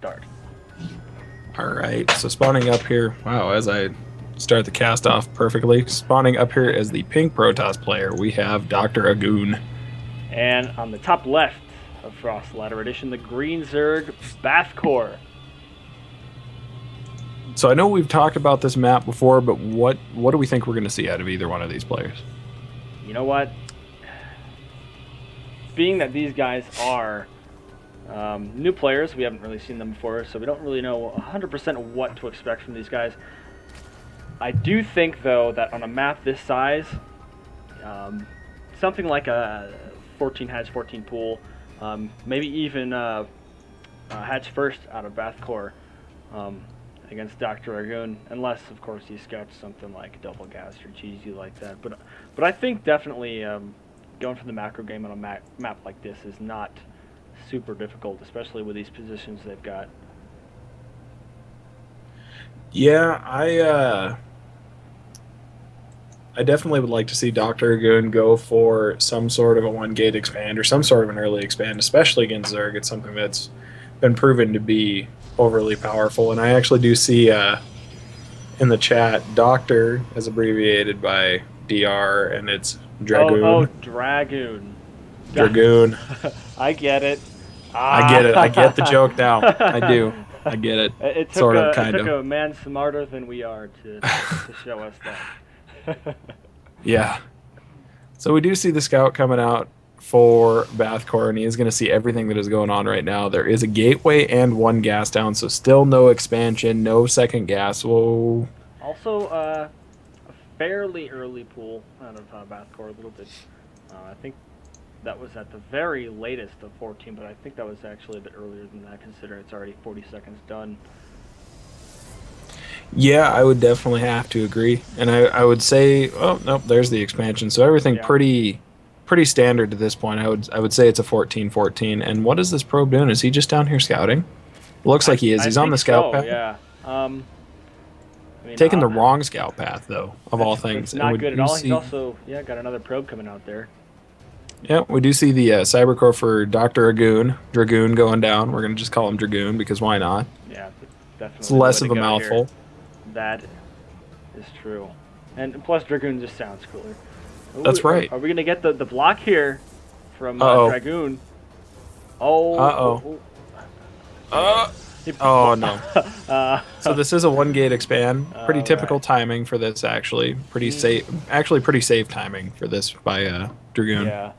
Start. All right, so spawning up here, wow, as I start the cast off perfectly, spawning up here as the pink Protoss player, we have DoctorAgoon. And on the top left of Frost Ladder Edition, the Green Zerg Bathcore. So I know we've talked about this map before, but what do we think we're going to see out of either one of these players? You know what? Being that these guys are new players, we haven't really seen them before, so we don't really know 100% what to expect from these guys. I do think, though, that on a map this size, something like a 14 hatch, 14 pool, maybe even hatch first out of Bathcore against DoctorAgoon, unless, of course, he scouts something like double gas or cheesy like that. But I think definitely going for the macro game on a map like this is not super difficult, especially with these positions they've got. Yeah, I definitely would like to see DoctorAgoon go for some sort of a one gate expand or some sort of an early expand, especially against Zerg. It's something that's been proven to be overly powerful, and I actually do see in the chat, Doctor is abbreviated by DR, and it's Oh, Dragoon. Dragoon. Dragoon. I get it. I get it. I get the Ah. joke now. I do. I get it. It took Sort of, it kind took of. a man smarter than we are to show us that. Yeah. So we do see the scout coming out for Bathcore, and he is going to see everything that is going on right now. There is a gateway and one gas down, so still no expansion, no second gas. Whoa. Also, a fairly early pool out of Bathcore, a little bit. I think that was at the very latest of 14, but I think that was actually a bit earlier than that, considering it's already 40 seconds done. Yeah, I would definitely have to agree. And I would say, oh nope, there's the expansion. So everything Yeah. pretty standard to this point. I would say it's a 14-14. And what is this probe doing? Is he just down here scouting? Looks like he is. I He's on think the scout so. path. Yeah. I mean, Taking the wrong scout path though, of all that's things. And not we good at do all. He's see also got another probe coming out there. yeah, we do see the cybercore for Dr. Agoon, Dragoon going down. We're gonna just call him Dragoon because why not? Yeah, It's definitely the way less to of a go here. mouthful. That is true. And plus, Dragoon just sounds cooler. That's Ooh, right. are we going to get the block here from Uh-oh. Dragoon? Oh, Uh-oh. man. Uh oh no. uh, So this is a one gate expand. Pretty all typical right. timing for this, actually. Pretty Mm, safe. Actually, pretty safe timing for this by Dragoon. yeah.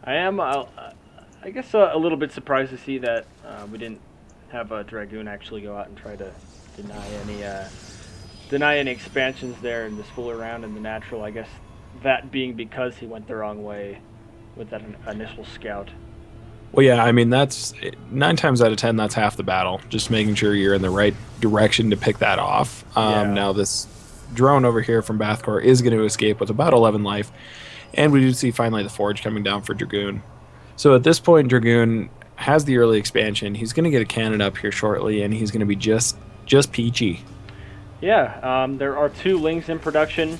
I am, I guess, a little bit surprised to see that we didn't have Dragoon actually go out and try to deny any deny any expansions there and just fool around in the natural. I guess that being because he went the wrong way with that initial scout. Well, yeah, I mean that's 9 times out of 10. That's half the battle. Just making sure you're in the right direction to pick that off. Yeah. Now this drone over here from Bathcore is going to escape with about 11 life, and we do see finally the forge coming down for Dragoon. So at this point, Dragoon has the early expansion. He's going to get a cannon up here shortly, and he's going to be just peachy. Yeah, there are 2 Lings in production.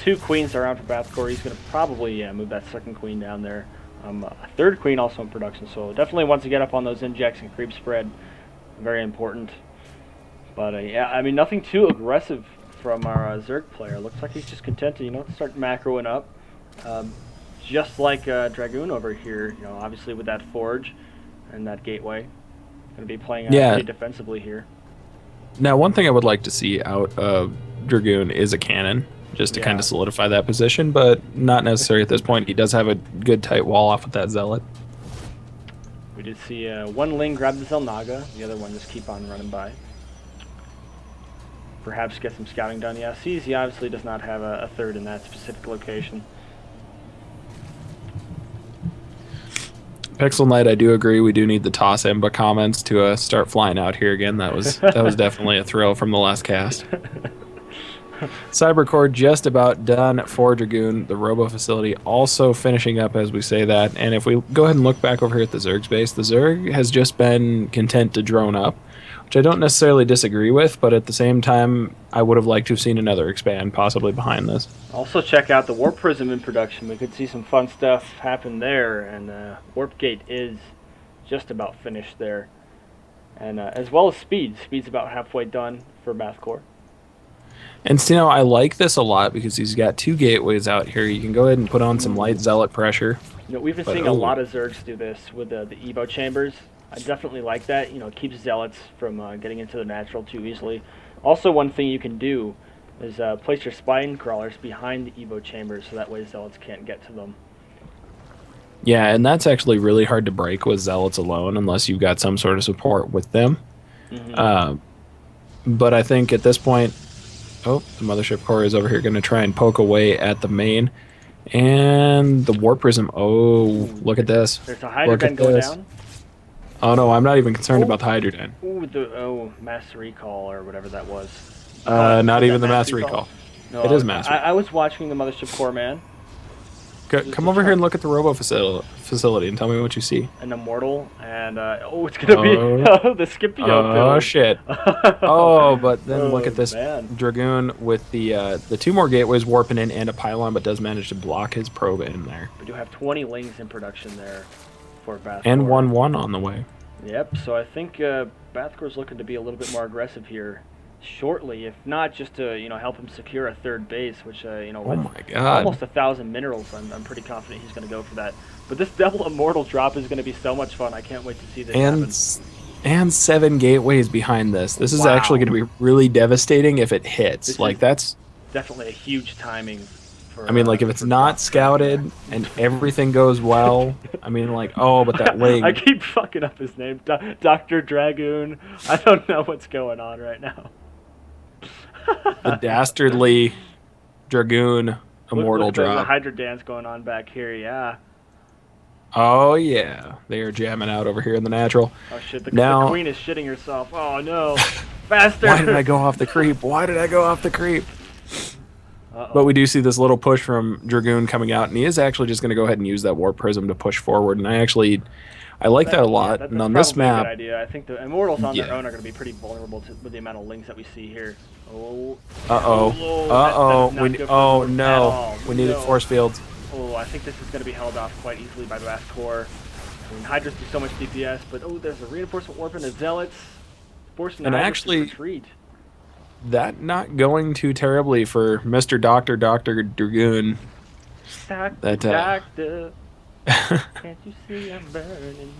2 Queens are out for Bathcore. He's going to probably move that second Queen down there. A third Queen also in production, so definitely wants to get up on those injects and creep spread. Very important. But yeah, I mean, nothing too aggressive from our Zerg player. Looks like he's just content to, start macroing up. Just like Dragoon over here, obviously with that Forge and that Gateway. Going to be playing Yeah. pretty defensively here. Now, one thing I would like to see out of Dragoon is a cannon, just to kind Yeah. of solidify that position, but not necessary at this point. He does have a good tight wall off with that Zealot. We did see one Ling grab the Zelnaga, the other one just keep on running by. Perhaps get some scouting done. Yeah, CZ obviously does not have a third in that specific location. Pixel Knight, I do agree. We do need the toss Emba comments to start flying out here again. That was definitely a thrill from the last cast. Cybercore just about done for Dragoon. The Robo facility also finishing up as we say that. And if we go ahead and look back over here at the Zerg's base, the Zerg has just been content to drone up, which I don't necessarily disagree with, but at the same time, I would have liked to have seen another expand possibly behind this. Also check out the Warp Prism in production. We could see some fun stuff happen there, and Warp Gate is just about finished there. And as well as speed. Speed's about halfway done for Bathcore. And so, I like this a lot because he's got 2 gateways out here. You can go ahead and put on some light zealot pressure. We've been seeing a lot of Zergs do this with the Evo chambers. I definitely like that. It keeps zealots from getting into the natural too easily. Also, one thing you can do is place your spine crawlers behind the Evo chambers so that way zealots can't get to them. Yeah, and that's actually really hard to break with zealots alone unless you've got some sort of support with them. But I think at this point, the mothership core is over here going to try and poke away at the main. And the warp prism. Oh, look at this. There's a hydrogen going down. Oh no, I'm not even concerned about the hydrogen. Ooh, mass recall or whatever that was. Not even the mass recall. No, it is mass recall. I was watching the mothership core, man. Come over here and look at the robo facility and tell me what you see. An immortal, and it's gonna be the Scipio. Oh shit! But then look at this Dragoon with the 2 more gateways warping in and a pylon, but does manage to block his probe in there. We do have 20 lings in production there for Bathcore. And 1-1 on the way. Yep. So I think Bathcore's looking to be a little bit more aggressive here shortly, if not just to help him secure a 3rd base, which oh my god, almost 1,000 minerals. I'm pretty confident he's going to go for that. But this double immortal drop is going to be so much fun. I can't wait to see this happen. And 7 gateways behind this. This is actually going to be really devastating if it hits. That's definitely a huge timing. I mean, if it's not scouted and everything goes well, I mean, but that ling. I keep fucking up his name, DoctorAgoon. I don't know what's going on right now. The dastardly Dragoon immortal look drop. The Hydra dance going on back here, yeah. Oh yeah, they are jamming out over here in the natural. Oh shit, the queen is shitting herself. Oh no, faster! Why did I go off the creep? But we do see this little push from Dragoon coming out, and he is actually just going to go ahead and use that warp prism to push forward. And I like that a lot. That's and on this map, a good idea. I think the immortals on their own are going to be pretty vulnerable with the amount of lings that we see here. Oh. We needed force fields. Oh, I think this is going to be held off quite easily by Bathcore. I mean, Hydras do so much DPS, but there's a reinforcement warp and the zealots forcing the Hydras to retreat. That not going too terribly for Mr. Dr. Dragoon. Doctor. Can't you see I'm burning?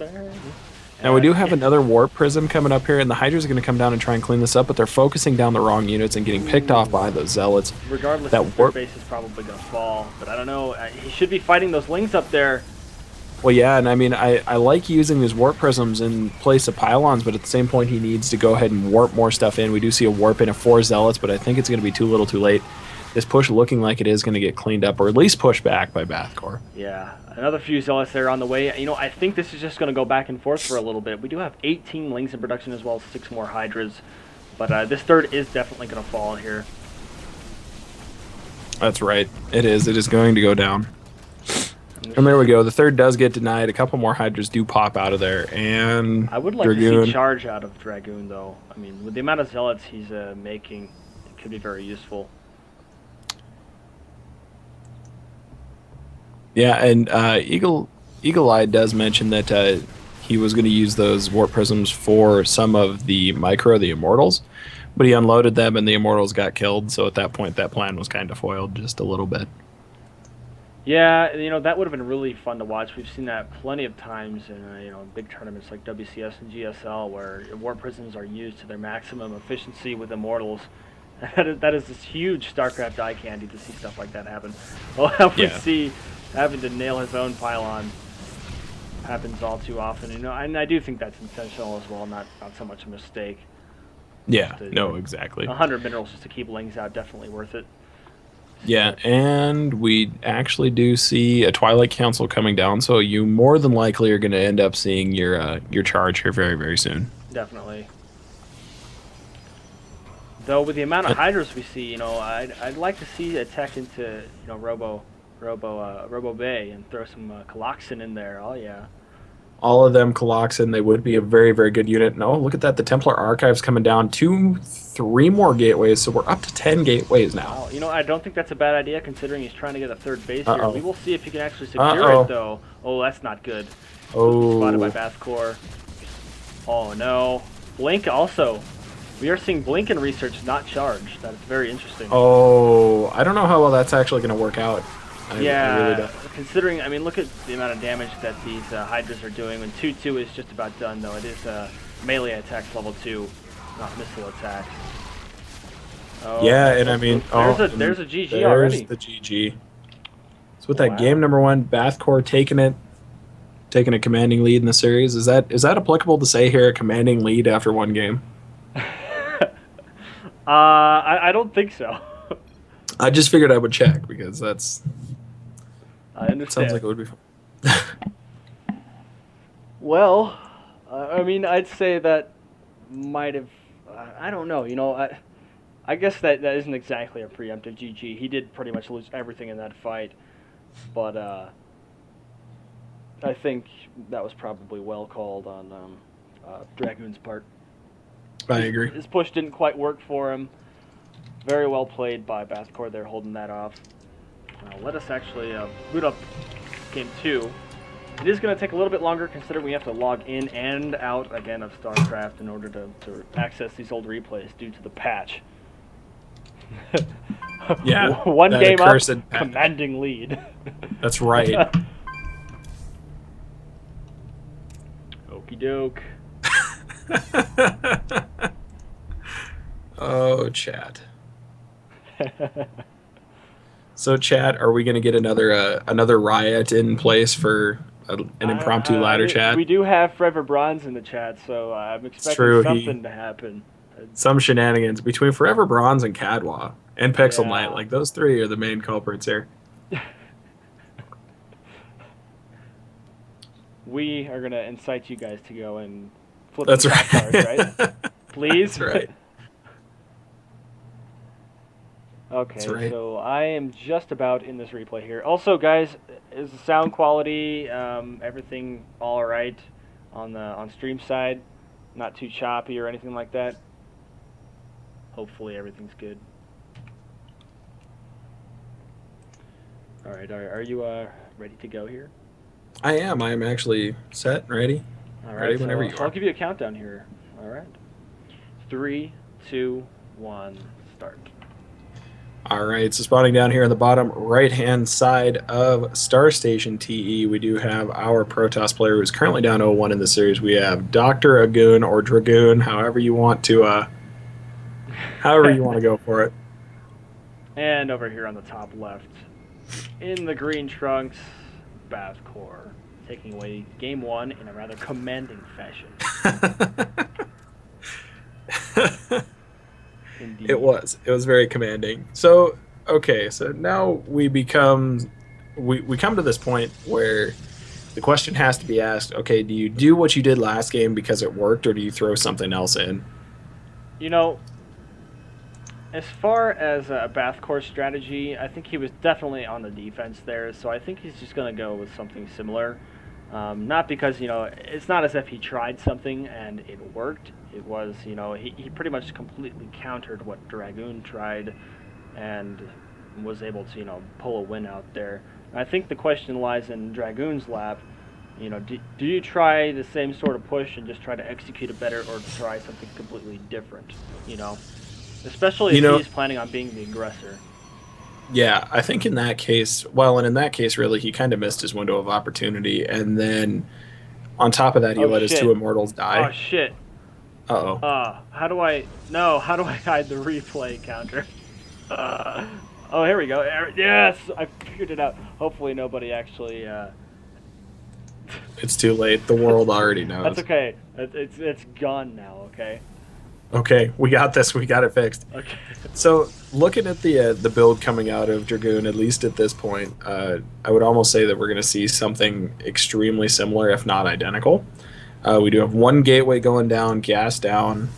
Now we do have another warp prism coming up here, and the Hydras are going to come down and try and clean this up, but they're focusing down the wrong units and getting picked off by those zealots. Regardless, that warp base is probably going to fall, but I don't know. He should be fighting those lings up there. Well, yeah, and I mean, I like using these warp prisms in place of pylons, but at the same point, he needs to go ahead and warp more stuff in. We do see a warp in of 4 zealots, but I think it's going to be too little too late. This push looking like it is going to get cleaned up, or at least pushed back by Bathcore. Yeah, another few zealots there on the way. I think this is just going to go back and forth for a little bit. We do have 18 lings in production as well as 6 more Hydras, but this 3rd is definitely going to fall here. That's right. It is. It is going to go down. And there we go. The 3rd does get denied. A couple more Hydras do pop out of there, and I would like to see charge out of Dragoon, though. I mean, with the amount of zealots he's making, it could be very useful. Yeah, and Eagle Eye does mention that he was going to use those warp prisms for some of the Immortals, but he unloaded them and the Immortals got killed. So at that point, that plan was kind of foiled just a little bit. Yeah, that would have been really fun to watch. We've seen that plenty of times in big tournaments like WCS and GSL, where warp prisms are used to their maximum efficiency with Immortals. That is this huge StarCraft eye candy to see stuff like that happen. Well, we see having to nail his own pylon happens all too often. And I do think that's intentional as well, not so much a mistake. Yeah, exactly. 100 minerals just to keep lings out, definitely worth it. Yeah, and we actually do see a Twilight Council coming down, so you more than likely are going to end up seeing your charge here very, very soon. Definitely. Though with the amount of Hydras we see, I'd like to see a tech into Robo Bay and throw some Coloxin in there. Oh yeah. All of them Coloxin, they would be a very, very good unit. No, look at that. The Templar Archives coming down. 2-3 more gateways, so we're up to 10 gateways now. Wow. I don't think that's a bad idea considering he's trying to get a 3rd base here. We will see if he can actually secure it, though. Oh, that's not good. Completely spotted by Oh. Bathcore. Oh no. Blink also. We are seeing Blink and Research not charged. That is very interesting. Oh, I don't know how well that's actually going to work out. I really Yeah, don't. considering, I mean, look at the amount of damage that these Hydras are doing. When 2-2 is just about done, though, it is melee attacks level 2, not missile attacks. Oh, Yeah, okay. and I mean, There's a GG there's already. the GG. So with that game Wow. number one, Bathcore taking a commanding lead in the series. Is that applicable to say here, a commanding lead after one game? I don't think so. I just figured I would check because that's I sounds understand. like it would be fun. Well, I mean, I'd say that might have. I don't know. I guess that isn't exactly a preemptive GG. He did pretty much lose everything in that fight, but I think that was probably well called on Dragoon's part. I His, agree. his push didn't quite work for him. Very well played by Bathcore there, holding that off. Let us actually boot up game 2. It is going to take a little bit longer considering we have to log in and out again of StarCraft in order to access these old replays due to the patch. Yeah, One that game up, accursed patch. commanding lead. That's right. Okie doke. Oh, chat. So, chat, are we going to get another riot in place for an impromptu ladder chat? We do have Forever Bronze in the chat, so I'm It's expecting true. something to happen. Some shenanigans between Forever Bronze and Cadwa and Pixel Knight. Yeah. Like those three are the main culprits here. We are going to incite you guys to go and flip That's some top right. stars, right? Please? That's right. That's Okay, right. so I am just about in this replay here. Also, guys, is the sound quality, everything all right on stream side? Not too choppy or anything like that? Hopefully everything's good. All right, are you ready to go here? I am. I am actually set and ready. All Ready right, whenever so, you so I'll are. give you a countdown here. All right. 3, 2, 1, start. All right, so spawning down here on the bottom right-hand side of Star Station TE, we do have our Protoss player who's currently down 0-1 in the series. We have DoctorAgoon or Dragoon, however you want to go for it. And over here on the top left, in the green trunks, Bathcore, taking away game 1 in a rather commanding fashion. Indeed. It was very commanding. So okay, so now we come to this point where the question has to be asked, okay, do you do what you did last game because it worked, or do you throw something else in? You know, as far as a Bathcore strategy, I think he was definitely on the defense there, so I think he's just going to go with something similar. Not because, it's not as if he tried something and it worked. It was, he pretty much completely countered what Dragoon tried and was able to, pull a win out there. And I think the question lies in Dragoon's lap. Do you try the same sort of push and just try to execute it better, or try something completely different, Especially if he's planning on being the aggressor. Yeah, I think in that case, well, and in that case, really, he kind of missed his window of opportunity, and then on top of that, he let his two immortals die. Oh shit. Uh-oh. How do I hide the replay counter? Oh, here we go. Yes, I figured it out. Hopefully nobody actually. It's too late. The world already knows. That's okay. It's gone now. Okay. Okay, we got this. We got it fixed. Okay. So, looking at the build coming out of Dragoon, at least at this point, I would almost say that we're going to see something extremely similar, if not identical. We do have one gateway going down, gas down,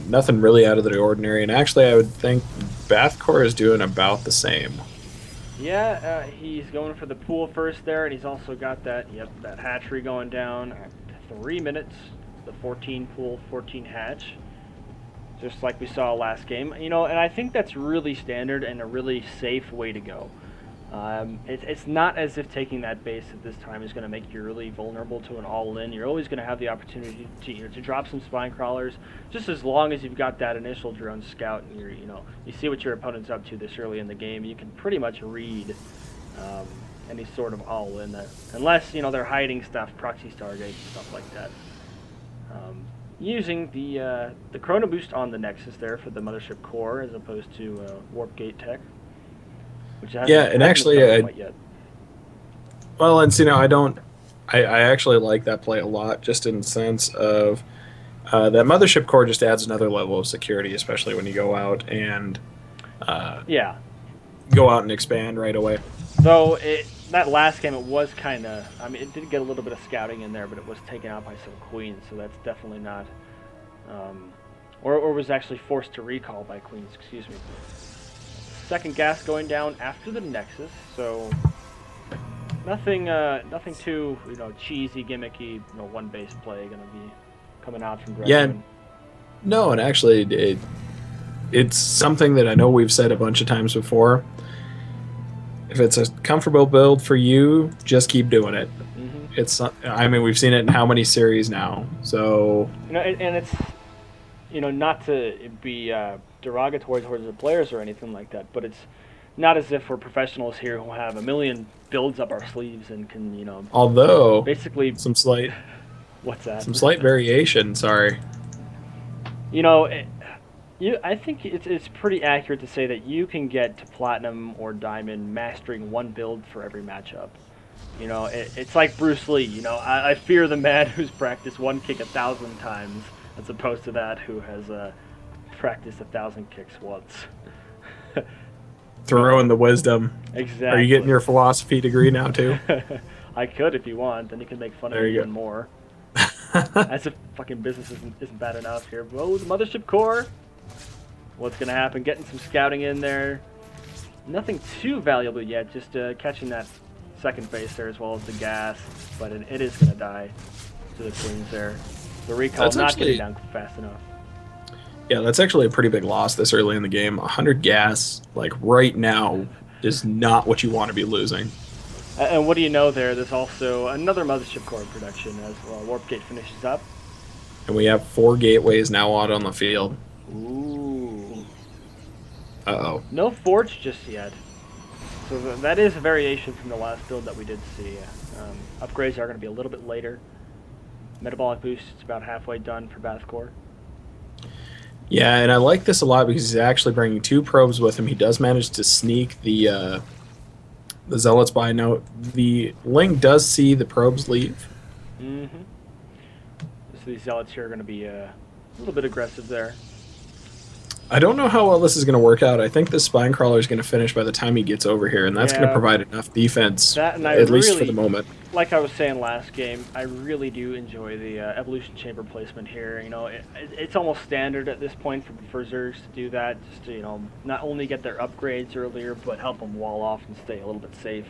nothing really out of the ordinary, and actually, I would think Bathcore is doing about the same. Yeah, he's going for the pool first there, and he's also got that hatchery going down at 3 minutes. The 14 pool, 14 hatch. Just like we saw last game, and I think that's really standard and a really safe way to go. It's not as if taking that base at this time is going to make you really vulnerable to an all-in. You're always going to have the opportunity to drop some spine crawlers, just as long as you've got that initial drone scout and you see what your opponent's up to this early in the game. You can pretty much read any sort of all-in, that unless they're hiding stuff, proxy stargate, stuff like that. Using the chrono boost on the Nexus there for the mothership core as opposed to warp gate tech. Yeah, and actually, well, and I actually like that play a lot, just in the sense of that mothership core just adds another level of security, especially when you go out and go out and expand right away. Though that last game, it was kind of, it did get a little bit of scouting in there, but it was taken out by some queens, so that's definitely not, or was actually forced to recall by queens, excuse me. Second gas going down after the Nexus, so nothing too cheesy, gimmicky, one base play gonna be coming out from Dragoon. Yeah, no, and actually it's something that I know we've said a bunch of times before. If it's a comfortable build for you, just keep doing it. Mm-hmm. We've seen it in how many series now, so and it's not to be derogatory towards the players or anything like that, but it's not as if we're professionals here who have a million builds up our sleeves and can although basically some slight what's that some slight variation. Sorry. I think it's pretty accurate to say that you can get to platinum or diamond mastering one build for every matchup. It's like Bruce Lee. I fear the man who's practiced one kick 1,000 times as opposed to that who has practiced 1,000 kicks once. Throw in the wisdom. Exactly. Are you getting your philosophy degree now too? I could if you want. Then you can make fun of me even more. As if fucking business isn't bad enough here. Whoa, the mothership core. What's going to happen? Getting some scouting in there. Nothing too valuable yet, just catching that second base there as well as the gas. But it is going to die to the queens there. The recall's not getting down fast enough. Yeah, that's actually a pretty big loss this early in the game. 100 gas, like right now, is not what you want to be losing. And what do you know there? There's also another mothership core production as Warp Gate finishes up. And we have 4 gateways now out on the field. Ooh. Uh-oh. No Forge just yet. So that is a variation from the last build that we did see. Upgrades are going to be a little bit later. Metabolic boost is about halfway done for Bathcore. Yeah, and I like this a lot because he's actually bringing 2 probes with him. He does manage to sneak the Zealots by. Now, the Ling does see the probes leave. Mm-hmm. So these Zealots here are going to be a little bit aggressive there. I don't know how well this is going to work out. I think the Spine Crawler is going to finish by the time he gets over here, and that's going to provide enough defense, at least for the moment. Like I was saying last game, I really do enjoy the Evolution Chamber placement here. It's almost standard at this point for Zergs to do that, just to, not only get their upgrades earlier, but help them wall off and stay a little bit safe.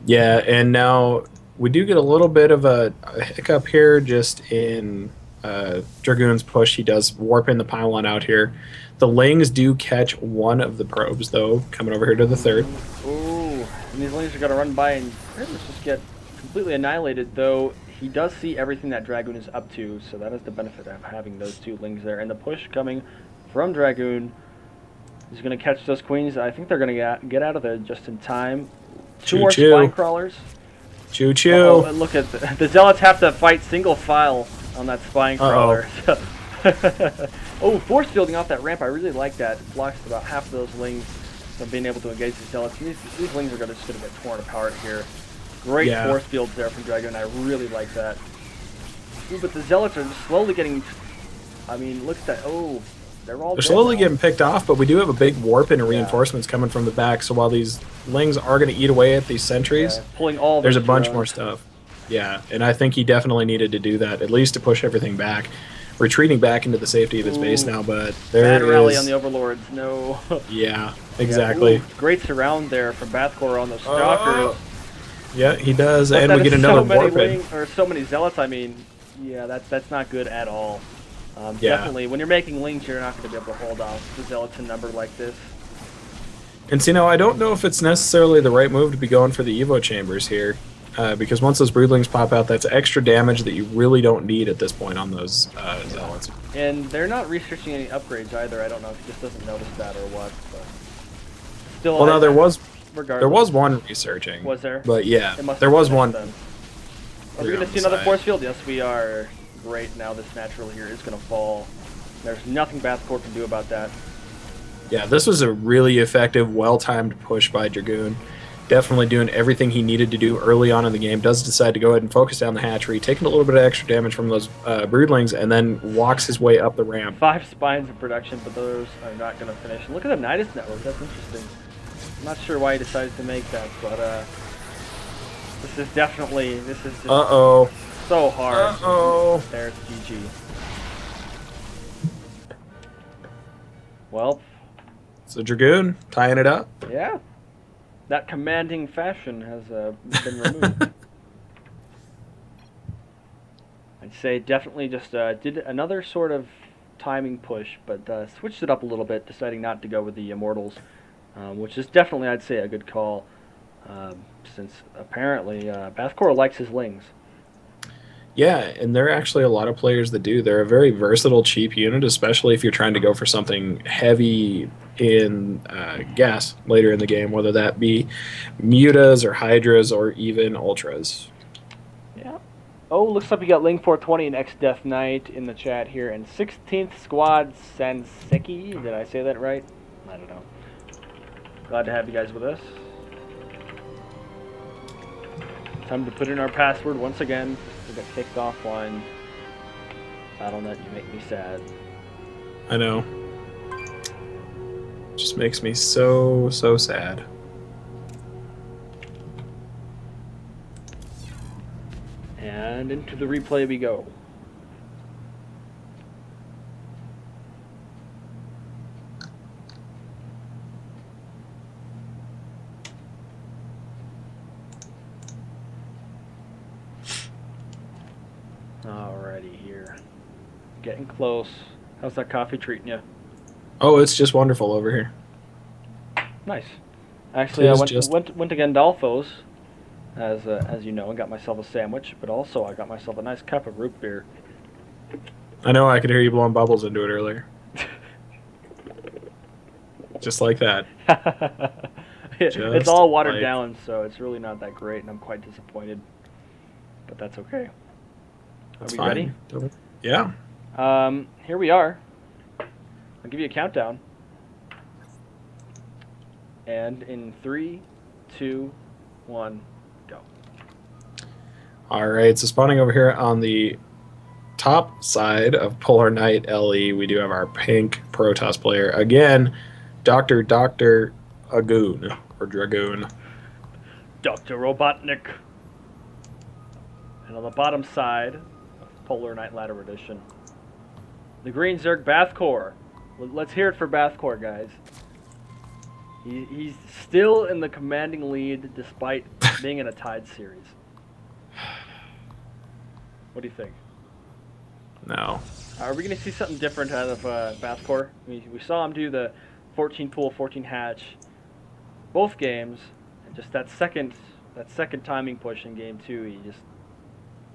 Yeah, and now we do get a little bit of a hiccup here just in Dragoon's push. He does warp in the pylon out here. The Lings do catch one of the probes, though, coming over here to the third. Ooh, and these Lings are going to run by and pretty much just get completely annihilated, though he does see everything that Dragoon is up to, so that is the benefit of having those 2 Lings there. And the push coming from Dragoon is going to catch those queens. I think they're going to get out of there just in time. 2 more Spine Crawlers. Choo-choo. Oh, look at the Zealots have to fight single file on that Spine Crawler. Oh, force fielding off that ramp. I really like that. It blocks about half of those Lings from being able to engage the Zealots. These Lings are just going to get torn apart here. Great force fields there from Dragoon. I really like that. Ooh, but the Zealots are slowly getting... look at that. Oh, they're slowly getting picked off, but we do have a big warp and reinforcements coming from the back, so while these Lings are going to eat away at these sentries, pulling all there's a bunch more stuff. Yeah, and I think he definitely needed to do that, at least to push everything back. Retreating back into the safety of his base now, but there is... rally on the Overlords, no. Yeah, exactly. Great surround there from Bathcore on those Stalkers. Yeah, he does, but and we get another warp in. Or so many Zealots, yeah, that's not good at all. Definitely, when you're making Lings, you're not going to be able to hold off the Zealots in number like this. And see, now I don't know if it's necessarily the right move to be going for the Evo chambers here, because once those broodlings pop out, that's extra damage that you really don't need at this point on those zealots. And they're not researching any upgrades either. I don't know if he just doesn't notice that or what. But still, Well, no, there was regardless. one researching. Was there? But yeah, It must there have was finished one. then. Are we Three going on to the see another side. force field? Yes, we are. Great. Now this natural here is going to fall. There's nothing Bathcore can do about that. Yeah, this was a really effective, well-timed push by Dragoon. Definitely doing everything he needed to do early on in the game. Does decide to go ahead and focus down the hatchery, taking a little bit of extra damage from those broodlings, and then walks his way up the ramp. 5 spines in production, but those are not going to finish. And look at the Nidus network. That's interesting. I'm not sure why he decided to make that, but this is just Uh-oh. so hard. Uh-oh. There's GG. Well, So Dragoon, tying it up. yeah. That commanding fashion has been removed. I'd say definitely just did another sort of timing push, but switched it up a little bit, deciding not to go with the Immortals, which is definitely, I'd say, a good call, since apparently Bathcore likes his Lings. Yeah, and there are actually a lot of players that do. They're a very versatile, cheap unit, especially if you're trying to go for something heavy in gas later in the game, whether that be mutas or hydras or even ultras. Yeah. Oh, looks like we got Ling 420 and X Death Knight in the chat here, and 16th Squad Sanseki. Did I say that right? I don't know. Glad to have you guys with us. Time to put in our password once again. We got kicked offline. BattleNet, you make me sad. I know. Just makes me so sad. And into the replay we go. Alrighty here. Getting close. How's that coffee treating you? Oh, it's just wonderful over here. Nice. Actually, I Tis went just- to Gandolfo's, as you know, and got myself a sandwich, but also I got myself a nice cup of root beer. I know, I could hear you blowing bubbles into it earlier. Just like that. It's Just all watered like- down, so it's really not that great, and I'm quite disappointed. But that's okay. That's we fine. ready? Yeah. Here we are. I'll give you a countdown. And in 3, 2, 1, go. All right, so spawning over here on the top side of Polar Knight LE, we do have our pink Protoss player. Again, DoctorAgoon, or Dragoon. Dr. Robotnik. And on the bottom side of Polar Knight Ladder Edition, the Green Zerg Bathcore. Let's hear it for Bathcore, guys. He's still in the commanding lead despite being in a tied series. What do you think? No. Are we going to see something different out of Bathcore? We saw him do the 14 pool, 14 hatch, both games, and just that second timing push in game 2, he just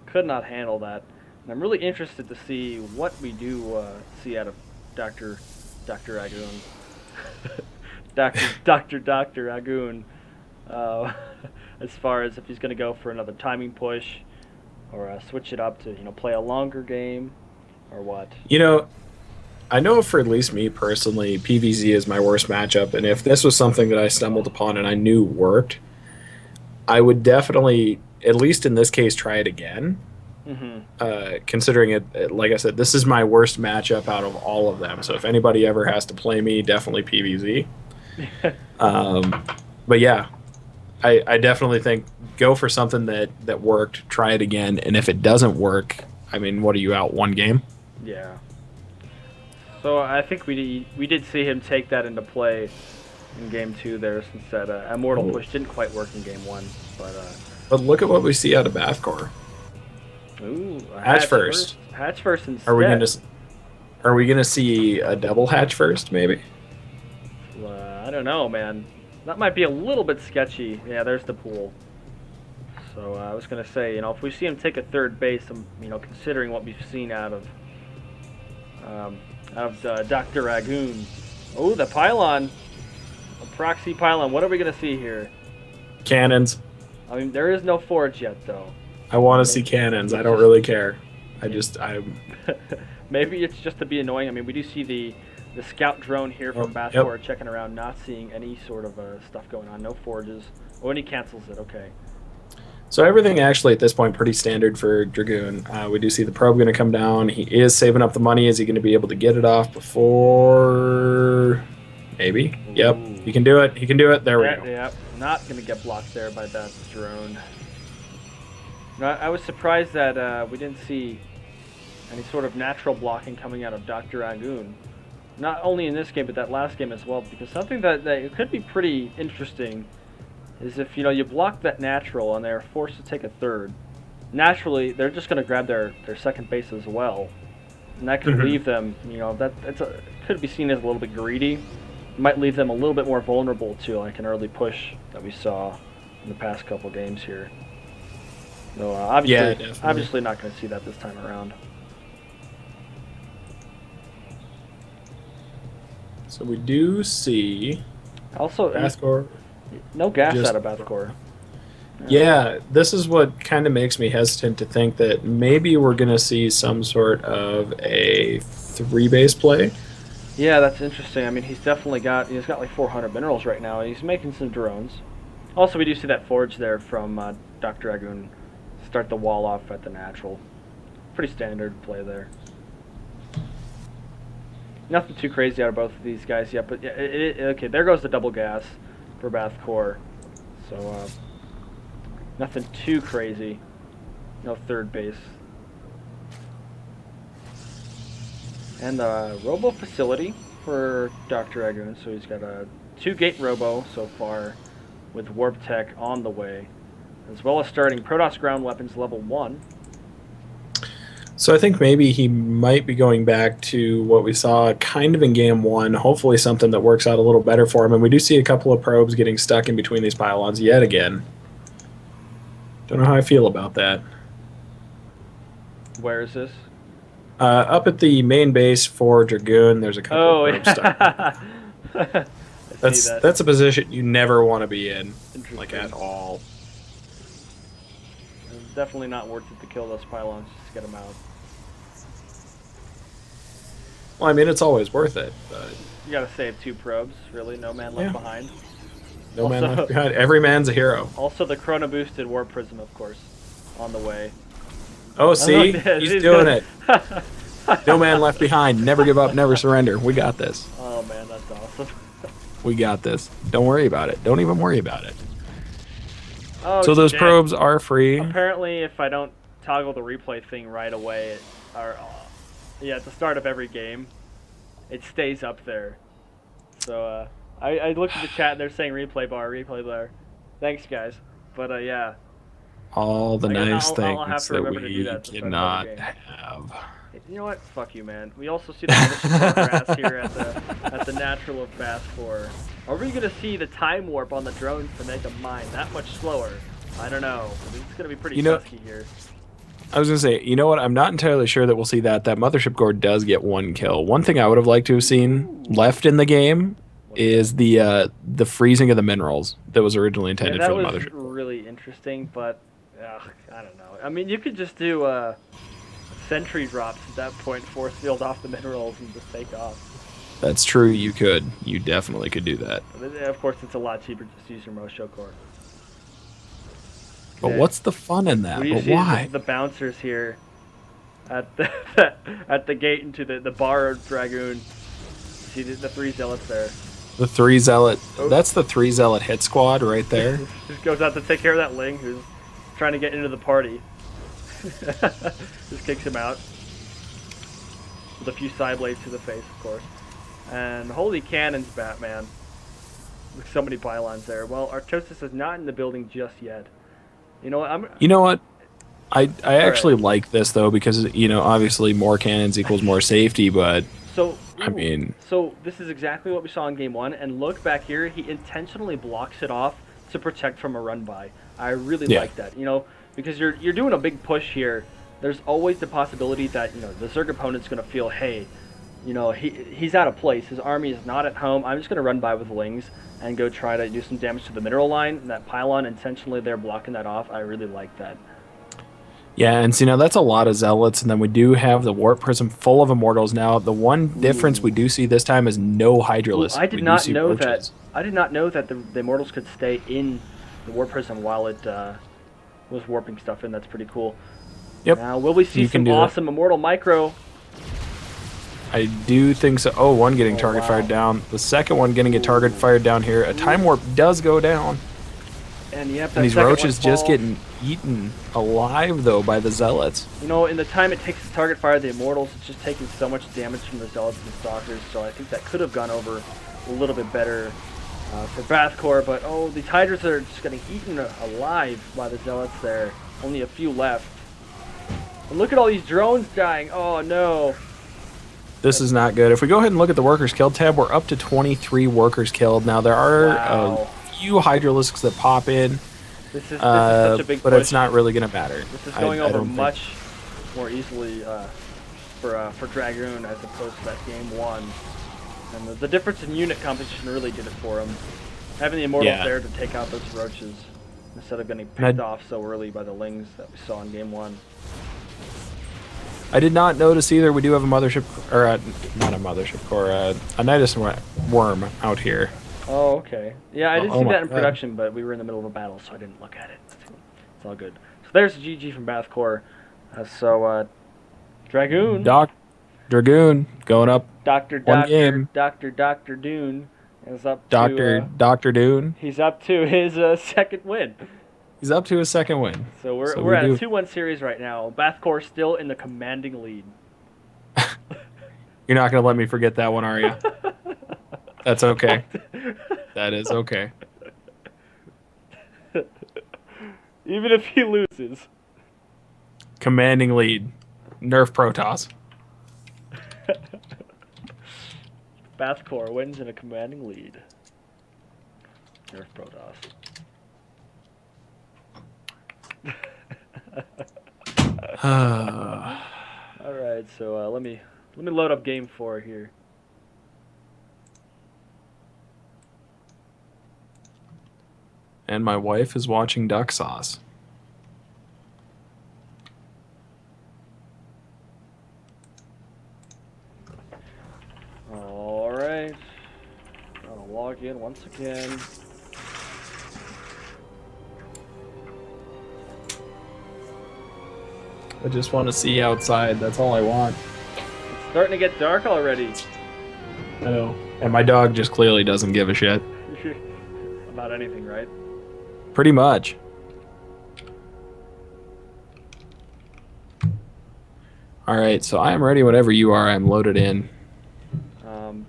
could not handle that. And I'm really interested to see what we do see out of DoctorAgoon. DoctorAgoon. As far as if he's going to go for another timing push, or switch it up to play a longer game, or what. You know, I know for at least me personally, PVZ is my worst matchup, and if this was something that I stumbled upon and I knew worked, I would definitely, at least in this case, try it again. Considering it, like I said, this is my worst matchup out of all of them. So if anybody ever has to play me, definitely PVZ. But yeah, I definitely think go for something that worked, try it again, and if it doesn't work, I mean, what are you out, one game? Yeah. So I think we did see him take that into play in game 2 there, since that Immortal push didn't quite work in game 1. But look at what we see out of Bathcore. Ooh, a Hatch first. Hatch first instead. Are we gonna see a double hatch first, maybe? I don't know, man. That might be a little bit sketchy. Yeah, there's the pool. So I was gonna say, if we see him take a third base, considering what we've seen out of DoctorAgoon. Oh, the pylon, a proxy pylon. What are we gonna see here? Cannons. I mean, there is no forge yet, though. I want to see cannons. I don't really care. I Maybe it's just to be annoying. I mean, we do see the scout drone here from Bathcore checking around, not seeing any sort of stuff going on. No forges. Oh, and he cancels it. Okay. So everything actually at this point pretty standard for Dragoon. We do see the probe going to come down. He is saving up the money. Is he going to be able to get it off before? Maybe. Ooh. Yep. He can do it. He can do it. There we go. Yep. Not going to get blocked there by that drone. I was surprised that we didn't see any sort of natural blocking coming out of DoctorAgoon. Not only in this game, but that last game as well. Because something that could be pretty interesting is if you block that natural and they're forced to take a third, naturally they're just going to grab their second base as well, and that could leave them. Could be seen as a little bit greedy. It might leave them a little bit more vulnerable to like an early push that we saw in the past couple games here. So obviously not going to see that this time around. So we do see also Bathcore. No gas out of Bathcore. Yeah, this is what kind of makes me hesitant to think that maybe we're going to see some sort of a 3-base play. Yeah, that's interesting. I mean, he's got like 400 minerals right now. He's making some drones. Also, we do see that forge there from DoctorAgoon start the wall off at the natural. Pretty standard play there. Nothing too crazy out of both of these guys yet, but yeah, okay, there goes the double gas for Bathcore. So, nothing too crazy. No third base. And the robo facility for DoctorAgoon. So he's got a 2-gate robo so far with warp tech on the way, as well as starting Protoss ground weapons level 1. So I think maybe he might be going back to what we saw kind of in game 1, hopefully something that works out a little better for him. And we do see a couple of probes getting stuck in between these pylons yet again. Don't know how I feel about that. Where is this? Up at the main base for Dragoon, there's a couple of probes stuck. That's a position you never want to be in, like at all. It's definitely not worth it to kill those pylons just to get them out. Well, I mean, it's always worth it, but you gotta save 2 probes, really. No man left behind. No man left behind. Every man's a hero. Also, the chrono boosted warp prism, of course, on the way. Oh, see, he's doing it. No man left behind. Never give up. Never surrender. We got this. Oh man, that's awesome. We got this. Don't worry about it. Don't even worry about it. Oh, so those probes are free. Apparently, if I don't toggle the replay thing right away, at the start of every game, it stays up there. So I looked at the chat and they're saying replay bar. Thanks, guys. But yeah. All the nice things that we cannot have. You know what? Fuck you, man. We also see the mothership grass here at the natural of Bathcore. Are we gonna see the time warp on the drones to make them mine that much slower? I don't know. It's gonna be pretty dusky here. I was gonna say, you know what? I'm not entirely sure that we'll see that. That mothership core does get 1 kill. One thing I would have liked to have seen left in the game is the freezing of the minerals that was originally intended for the mothership. That was really interesting, but I don't know. I mean, you could just do sentry drops at that point, force field off the minerals, and just take off. That's true. You could. You definitely could do that. Of course, it's a lot cheaper just to use your Mosho core. But what's the fun in that? But why? The bouncers here at the gate into the bar Dragoon. See the 3 zealots there. The 3 zealot. Oh. That's the 3 zealot hit squad right there. Just goes out to take care of that Ling who's trying to get into the party. Just kicks him out with a few side blades to the face, of course. And holy cannons, Batman! With so many pylons there. Well, Artosis is not in the building just yet. You know what? You know what? I actually like this though because obviously more cannons equals more safety, but so I mean, so this is exactly what we saw in game 1, and look back here, he intentionally blocks it off to protect from a run by. I really Yeah. like that, because you're doing a big push here. There's always the possibility that the Zerg opponent's gonna feel, hey, he's out of place. His army is not at home. I'm just gonna run by with Lings and go try to do some damage to the mineral line. That pylon intentionally they're blocking that off. I really like that. yeah, and see now that's a lot of zealots, and then we do have the warp prism full of immortals. Now the one difference we do see this time is no hydralisks. I did We do not see know roaches. that. I did not know that the immortals could stay in the warp prism while it was warping stuff in. That's pretty cool. Yep. Now will we see You can some do that. awesome immortal micro? I do think so. Oh, one getting target wow. fired down. The second one getting a target fired down here. A time warp does go down. And yep, And these second roaches one just falls. getting eaten alive, though, by the zealots. In the time it takes to target fire the immortals, it's just taking so much damage from the zealots and stalkers. So I think that could have gone over a little bit better for Bathcore. But these hydras are just getting eaten alive by the zealots there. Only a few left. And look at all these drones dying. Oh no. This is not good. If we go ahead and look at the workers killed tab, we're up to 23 workers killed. Now, there are Wow. a few hydralisks that pop in, This is such a big but push. it's not really going to matter. This is going I over don't think. much more easily for Dragoon as opposed to that game 1. And the difference in unit composition really did it for him. Having the immortals Yeah. there to take out those roaches instead of getting And picked off so early by the Lings that we saw in game 1. I did not notice either. We do have a mothership, or not a mothership core, a Nidus worm out here. Oh, okay. Yeah, I didn't Oh see my that in God. production, but we were in the middle of a battle, so I didn't look at it. It's all good. So there's GG from Bathcore. Dragoon. Dragoon going up. Dr. One game. Dr. Dune is up Dr. Dune. he's up to his second win. He's up to his second win. So we're we at a do- 2-1 series right now. Bathcore still in the commanding lead. You're not going to let me forget that one, are you? That's okay. That is okay. Even if he loses. Commanding lead. Nerf Protoss. Bathcore wins in a commanding lead. Nerf Protoss. All right, so let me load up game 4 here. And my wife is watching Duck Sauce. All right, I'll log in once again. I just want to see outside. That's all I want. It's starting to get dark already. I know. And my dog just clearly doesn't give a shit. About anything, right? Pretty much. All right, so I am ready whenever you are. I'm loaded in.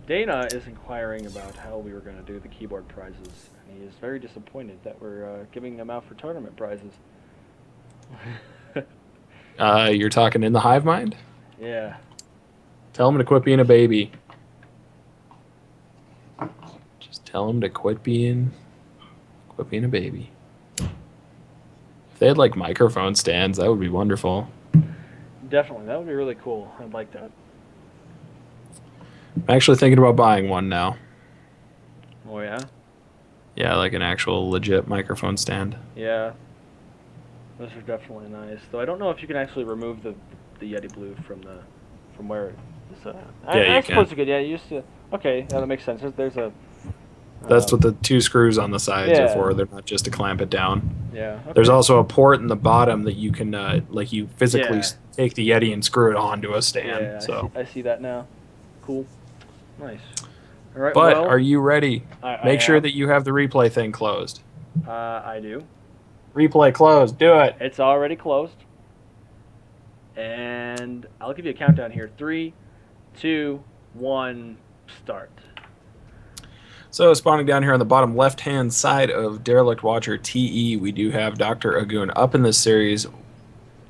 Dana is inquiring about how we were going to do the keyboard prizes. And he is very disappointed that we're giving them out for tournament prizes. You're talking in the hive mind? Yeah. Tell him to quit being a baby. Just tell him to quit being a baby. If they had like microphone stands, that would be wonderful. Definitely. That would be really cool. I'd like that. I'm actually thinking about buying one now. Oh, yeah? Yeah, like an actual legit microphone stand. Yeah. Those are definitely nice. Though I don't know if you can actually remove the Yeti Blue from where it's Yeah, I you suppose can. you could. Yeah, you used to. Okay, yeah, that makes sense. There's a. That's what the two screws on the sides are yeah. for. They're not just to clamp it down. Yeah. Okay. There's also a port in the bottom that you can, like, you physically Yeah. take the Yeti and screw it onto a stand. Yeah, So, I see that now. Cool. Nice. All right. but well, are you ready? I Make sure am. that you have the replay thing closed. I do. Replay closed. Do it. It's already closed. And I'll give you a countdown here. 3, 2, 1, start. So spawning down here on the bottom left-hand side of Derelict Watcher TE, we do have DoctorAgoon up in this series.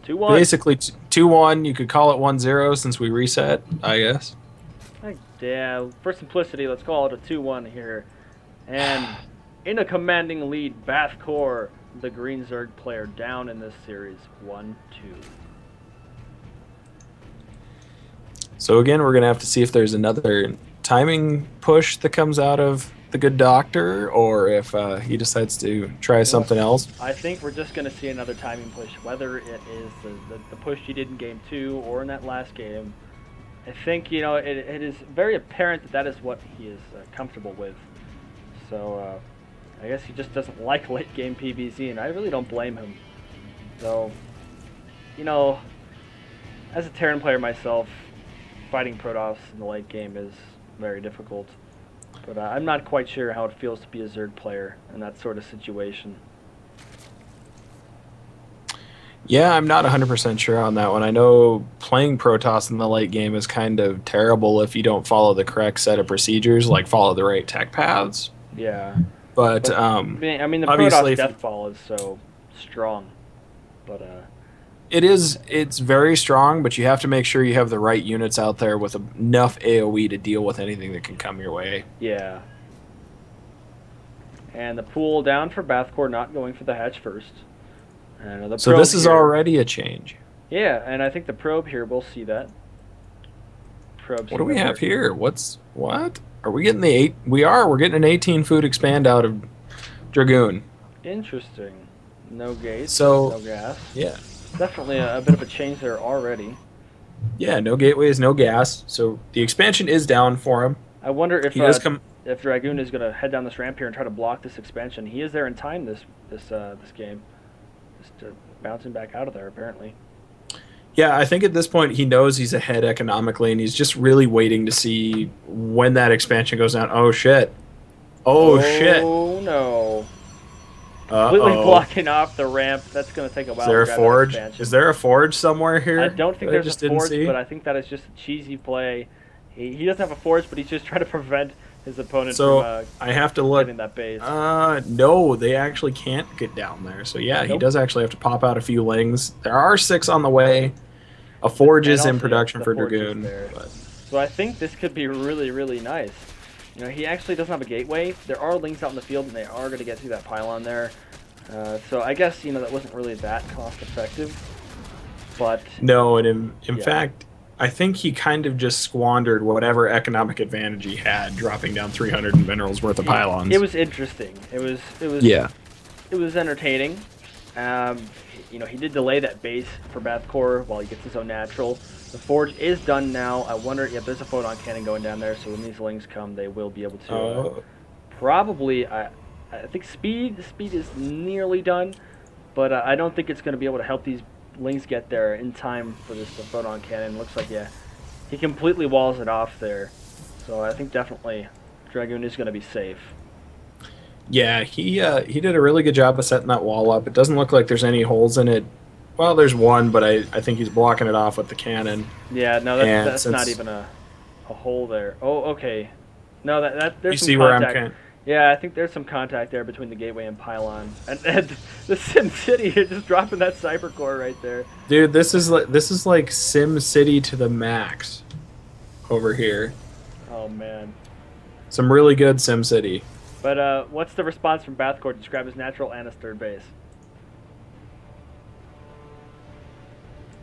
2-1. Basically 2-1. You could call it 1-0 since we reset, I guess. Yeah, for simplicity, let's call it a 2-1 here. And in a commanding lead, Bathcore, the Green Zerg player, down in this series, 1-2. So again, we're gonna have to see if there's another timing push that comes out of the good doctor, or if he decides to try something else. I think we're just going to see another timing push, whether it is the push he did in game 2 or in that last game. I think, it is very apparent that that is what he is comfortable with. So, I guess he just doesn't like late game PvZ, and I really don't blame him. So, as a Terran player myself, fighting Protoss in the late game is very difficult. But I'm not quite sure how it feels to be a Zerg player in that sort of situation. Yeah, I'm not 100% sure on that one. I know playing Protoss in the late game is kind of terrible if you don't follow the correct set of procedures, like follow the right tech paths. Yeah. But The obviously, Protoss Deathfall is so strong. But it's very strong, but you have to make sure you have the right units out there with enough AoE to deal with anything that can come your way. yeah. And the pool down for Bathcore, not going for the hatch first. And So this is already a change. Yeah, and I think the probe here will see that. What do we have here? What? Are we getting the 8? We're getting an 18 food expand out of Dragoon. Interesting. No gates, So, no gas. Yeah. Definitely a bit of a change there already. Yeah, no gateways, no gas. So the expansion is down for him. I wonder if He does come. if Dragoon is going to head down this ramp here and try to block this expansion. He is there in time this game. Just bouncing back out of there, apparently. Yeah, I think at this point he knows he's ahead economically, and he's just really waiting to see when that expansion goes down. Oh shit! Oh shit! Oh no! Uh-oh. Completely blocking off the ramp. That's going to take a while. Is there to a grab forge? that expansion. Is there a forge somewhere here? I don't think that there's a forge, but I think that is just a cheesy play. He doesn't have a forge, but he's just trying to prevent his opponent from I have to look. getting that base. No, they actually can't get down there. So yeah, he Nope. does actually have to pop out a few lings. There are 6 on the way. A forge is in production for Dragoon. So I think this could be really, really nice. He actually doesn't have a gateway. There are lings out in the field, and they are going to get through that pylon there. So I guess that wasn't really that cost effective. But no, and in fact, I think he kind of just squandered whatever economic advantage he had, dropping down 300 minerals worth of pylons. It was interesting. It was It was entertaining. He did delay that base for Bathcore while he gets his own natural. The forge is done now. I wonder, there's a photon cannon going down there, so when these lings come, they will be able to probably. I think speed is nearly done, but I don't think it's going to be able to help these lings get there in time for this photon cannon. Looks like he completely walls it off there. So I think definitely Dragoon is going to be safe. Yeah, he did a really good job of setting that wall up. It doesn't look like there's any holes in it. Well, there's one, but I think he's blocking it off with the cannon. Yeah, no, that's not even a hole there. Oh, okay. No, there's some see contact. where I'm Yeah, I think there's some contact there between the gateway and pylon. And the Sim City here just dropping that cyber core right there. Dude, this is like Sim City to the max over here. Oh man. Some really good Sim City. But what's the response from Bathcore to describe his natural and his third base?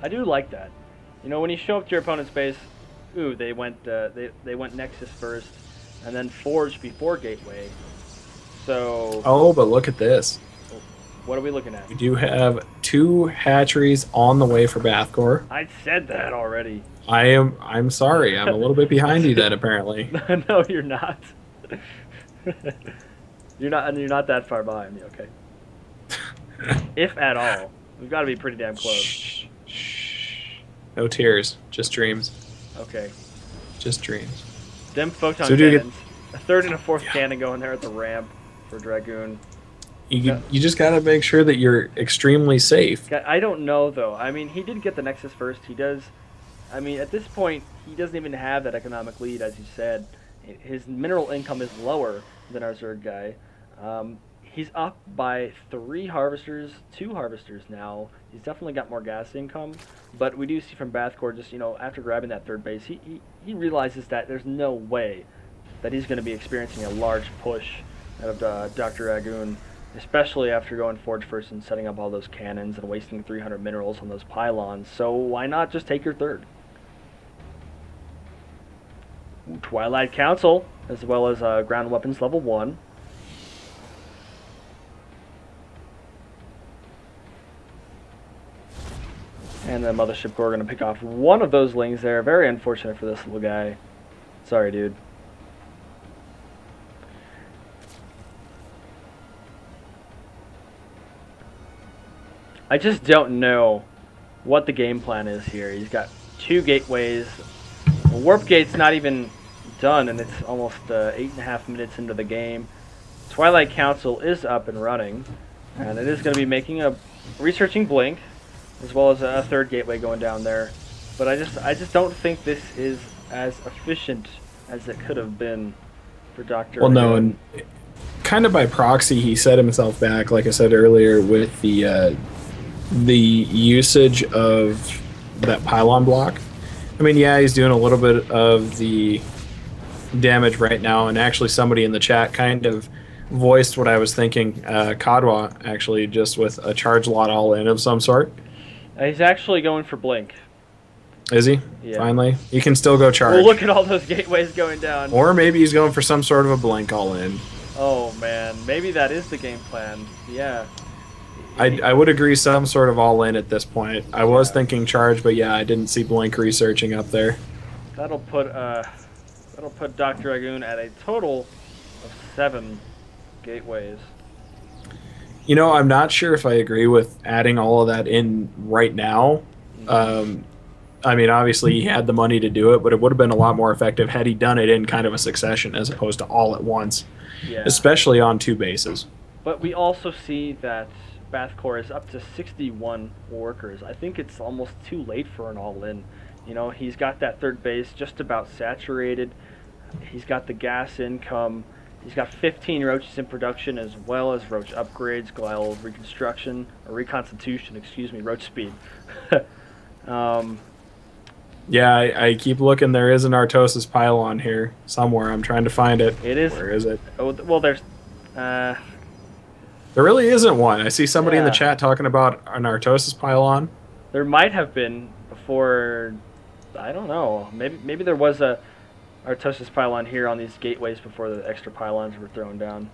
I do like that. When you show up to your opponent's base, ooh, they went Nexus first, and then Forge before Gateway. So. Oh, but look at this. What are we looking at? We do have 2 hatcheries on the way for Bathcore. I said that already. I'm sorry. I'm a little bit behind you then, apparently. No, you're not. You're not that far behind me, okay? If at all. We've got to be pretty damn close. Shh. No tears, just dreams. Okay. Just dreams. Them photon cannons. A third and a fourth cannon going there at the ramp for Dragoon. You just got to make sure that you're extremely safe. I don't know, though. I mean, he did get the Nexus first. He does. I mean, at this point, he doesn't even have that economic lead, as you said. His mineral income is lower than our Zerg guy. He's up by 3 harvesters, 2 harvesters now. He's definitely got more gas income, but we do see from Bathcore just, after grabbing that third base, he realizes that there's no way that he's going to be experiencing a large push out of DoctorAgoon, especially after going forge first and setting up all those cannons and wasting 300 minerals on those pylons. So why not just take your third? Twilight Council, as well as ground weapons level 1. And the Mothership Core are going to pick off one of those lings there. Very unfortunate for this little guy. Sorry, dude. I just don't know what the game plan is here. He's got 2 gateways. The warp gate's not even done, and it's almost 8.5 minutes into the game. Twilight Council is up and running, and it is going to be making a researching blink, as well as a third gateway going down there. But I just don't think this is as efficient as it could have been for Dr. Well, no, and kind of by proxy, he set himself back, like I said earlier, with the usage of that pylon block. I mean, yeah, he's doing a little bit of the damage right now, and actually somebody in the chat kind of voiced what I was thinking. Kadwa, actually, just with a charge lot all in of some sort. He's actually going for blink. Is he? Yeah. Finally? He can still go charge. Well, look at all those gateways going down. Or maybe he's going for some sort of a blink all in. Oh, man. Maybe that is the game plan. Yeah. I would agree some sort of all in at this point. I was thinking charge, but yeah, I didn't see blink researching up there. That'll put DoctorAgoon at a total of 7 gateways. You know, I'm not sure if I agree with adding all of that in right now. I mean, obviously he had the money to do it, but it would have been a lot more effective had he done it in kind of a succession as opposed to all at once, especially on 2 bases. But we also see that Bathcore is up to 61 workers. I think it's almost too late for an all-in. You know, he's got that third base just about saturated. He's got the gas income. He's got 15 roaches in production, as well as roach upgrades, glial reconstruction, or reconstitution, excuse me, roach speed. Yeah, I keep looking. There is an Artosis pylon here somewhere. I'm trying to find it. It is. Where is it? Oh, well, there's... There really isn't one. I see somebody in the chat talking about an Artosis pylon. There might have been before... I don't know. Maybe there was a Artosis pylon here on these gateways before the extra pylons were thrown down.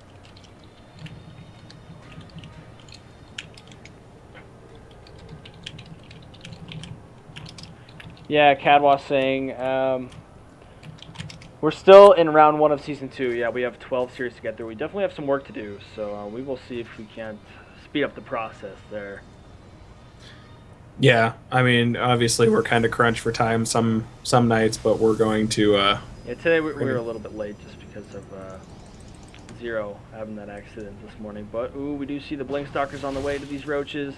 Yeah, Cadwa saying we're still in round 1 of season 2. Yeah, we have 12 series to get through. We definitely have some work to do, so we will see if we can't speed up the process there. Yeah, I mean, obviously we're kind of crunched for time some nights, but we're going to... yeah, today we were a little bit late just because of Zero having that accident this morning. But, ooh, we do see the Blink Stalkers on the way to these roaches.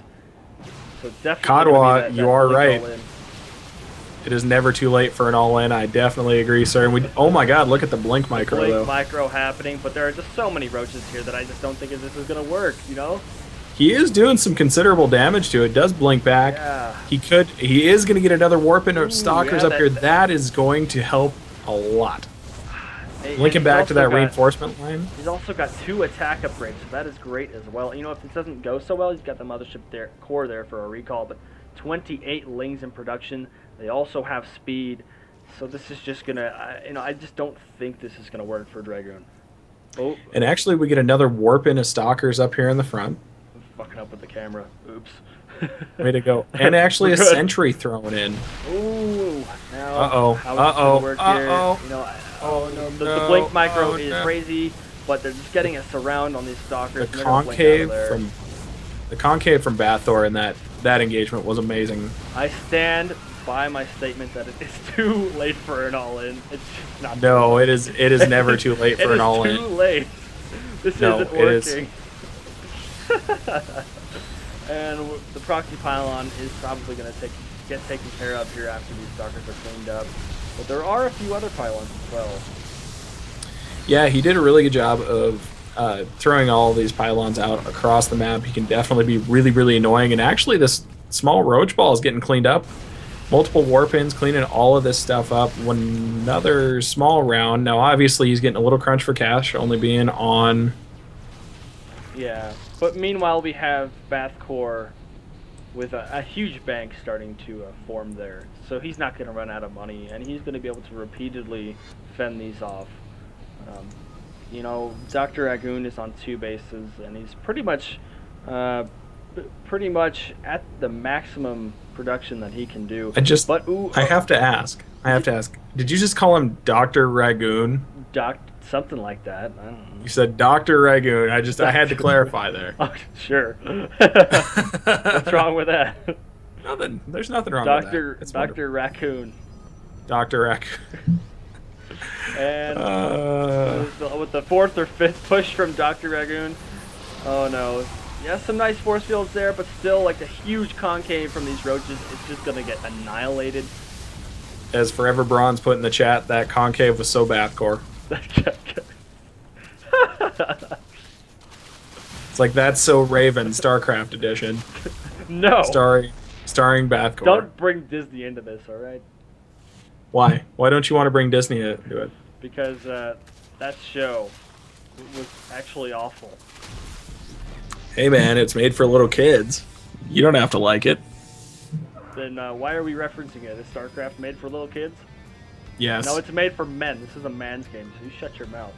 So it's definitely Kadwa, you are right. all-in. It is never too late for an all-in. I definitely agree, sir. And oh my God, look at the blink micro, Blink though. micro happening, but there are just so many roaches here that I just don't think this is going to work, you know? He is doing some considerable damage to it. Does blink back. Yeah. He is going to get another warp in of stalkers yeah, up here. That is going to help a lot. Linking back to that reinforcement line. He's also got 2 attack upgrades, so that is great as well. You know, if this doesn't go so well, he's got the Mothership core there for a recall, but 28 lings in production. They also have speed, so this is just gonna. I just don't think this is gonna work for Dragoon. Oh, and actually, we get another warp in of stalkers up here in the front. I'm fucking up with the camera. Oops. Way to go! And actually, a sentry thrown in. Ooh. Now, Uh-oh. You know, the blink micro is crazy, but they're just getting a surround on these stalkers. The concave from Bathcore in that engagement was amazing. I stand by my statement that it is too late for an all-in. It's just not. No, it is never too late for an all-in. It is too late. This isn't working. And the proxy pylon is probably going to get taken care of here after these stalkers are cleaned up. But there are a few other pylons as well. Yeah, he did a really good job of throwing all these pylons out across the map, he can definitely be really, really annoying. And actually, this small roach ball is getting cleaned up. Multiple warpins cleaning all of this stuff up. Another small round. Now, obviously, he's getting a little crunch for cash, only being on... Yeah, but meanwhile, we have Bathcore with a huge bank starting to form there. So he's not going to run out of money, and he's going to be able to repeatedly fend these off. You know, DoctorAgoon is on 2 bases, and he's pretty much at the maximum production that he can do. I have to ask. Did you just call him DoctorAgoon? Something like that. I don't know. You said DoctorAgoon. I had to clarify there. Oh, sure. What's wrong with that? Nothing. There's nothing wrong with that. Dr. Raccoon. Dr. Raccoon. And with the 4th or 5th push from DoctorAgoon. Oh no. Yeah, some nice force fields there, but still, like, the huge concave from these roaches is just gonna get annihilated. As Forever Bronze put in the chat, that concave was so Bathcore. It's like That's So Raven, StarCraft edition. No. Starring Bathcore. Don't bring Disney into this, all right? Why? Why don't you want to bring Disney into it? Because that show was actually awful. Hey man, it's made for little kids. You don't have to like it. Then why are we referencing it? Is StarCraft made for little kids? Yes. No, it's made for men. This is a man's game, so you shut your mouth.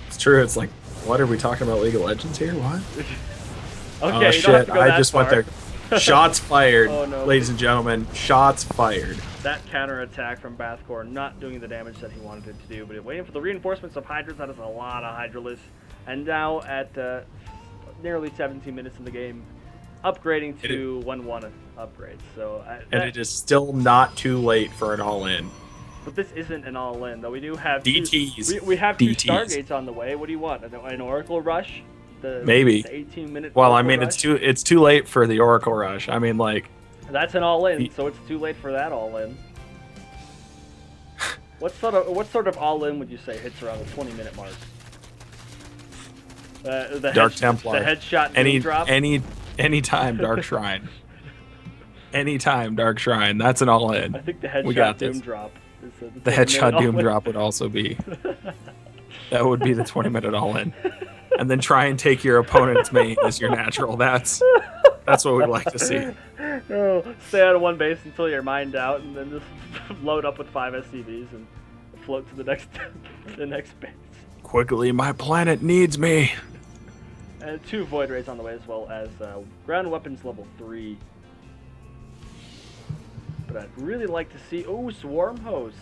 It's true. It's like, what are we talking about? League of Legends here? What? Okay, oh you don't have shit! to go I that just far. went there. Shots fired, Oh, no. ladies and gentlemen. Shots fired. That counterattack from Bathcore not doing the damage that he wanted it to do, but waiting for the reinforcements of Hydras. That is a lot of Hydralisks. And now at nearly 17 minutes in the game, upgrading to 1-1 upgrades. So it is still not too late for an all-in. But this isn't an all-in, though. We do have DTs. We have 2 DTs. Stargates on the way. What do you want? An Oracle Rush? Maybe. The 18-minute. Well, Oracle I mean, rush? it's too late for the Oracle Rush. I mean, like. That's an all-in, so it's too late for that all-in. What sort of all-in would you say hits around the 20-minute mark? The Dark Templar. The headshot doom drop. Anytime Dark Shrine. Anytime Dark Shrine. That's an all-in. I think the headshot We got doom this. drop. The headshot doom drop would also be. That would be the 20-minute all-in. And then try and take your opponent's main as your natural. That's what we'd like to see. Oh, stay on 1 base until you're mined out, and then just load up with 5 SCVs and float to the next base. Quickly, my planet needs me. And 2 Void Rays on the way, as well as ground weapons level 3. But I'd really like to see Swarm Hosts.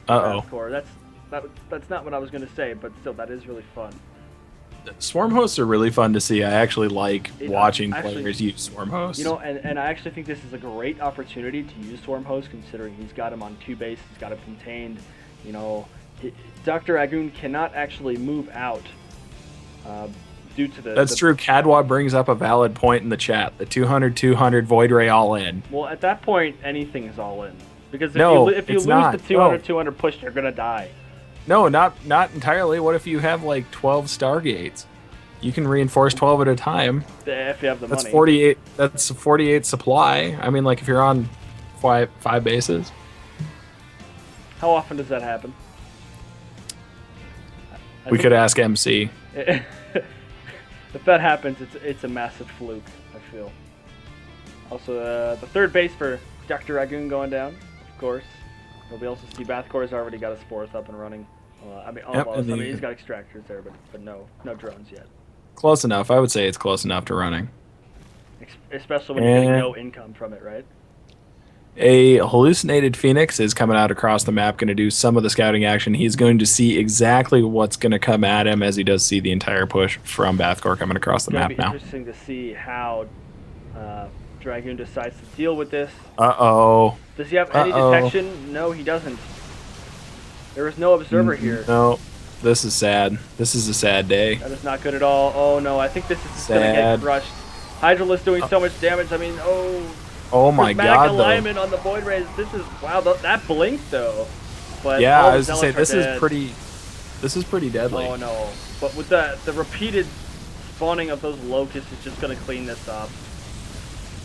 Uh-oh. That's not what I was gonna say, but still, that is really fun. Swarm hosts are really fun to see. I actually like watching players use swarm hosts. You know, and I actually think this is a great opportunity to use swarm hosts, considering he's got him on 2 bases, he's got him contained. You know, DoctorAgoon cannot actually move out due to the. That's true. Cadwa brings up a valid point in the chat. The 200-200 Void Ray all in. Well, at that point, anything is all in, because if you lose not. the 200-200 push, you're gonna die. No, not entirely. What if you have like 12 Stargates? You can reinforce 12 at a time. If you have the That's money. 48. That's 48 supply. I mean, like if you're on five bases. How often does that happen? We could ask MC. If that happens, it's a massive fluke, I feel. Also, the 3rd base for DoctorAgoon going down, of course. But we also see Bathcore's already got his 4th up and running. Almost. He's got extractors there, but no drones yet. Close enough. I would say it's close enough to running. Especially when you're getting no income from it, right? A hallucinated Phoenix is coming out across the map, going to do some of the scouting action. He's going to see exactly what's going to come at him, as he does see the entire push from Bathcore coming across the map now. It's interesting to see how Dragoon decides to deal with this. Uh-oh. Does he have any detection? No, he doesn't. There is no observer here. No. This is sad. This is a sad day. That is not good at all. Oh no, I think this is just going to get crushed. Hydralisk doing so much damage. I mean, oh my god, alignment on the Void Rays. This is, wow, that blinked though. But yeah, all I was going to say, Zealots this are is pretty... This is pretty deadly. Oh no! But with the repeated spawning of those locusts is just gonna clean this up.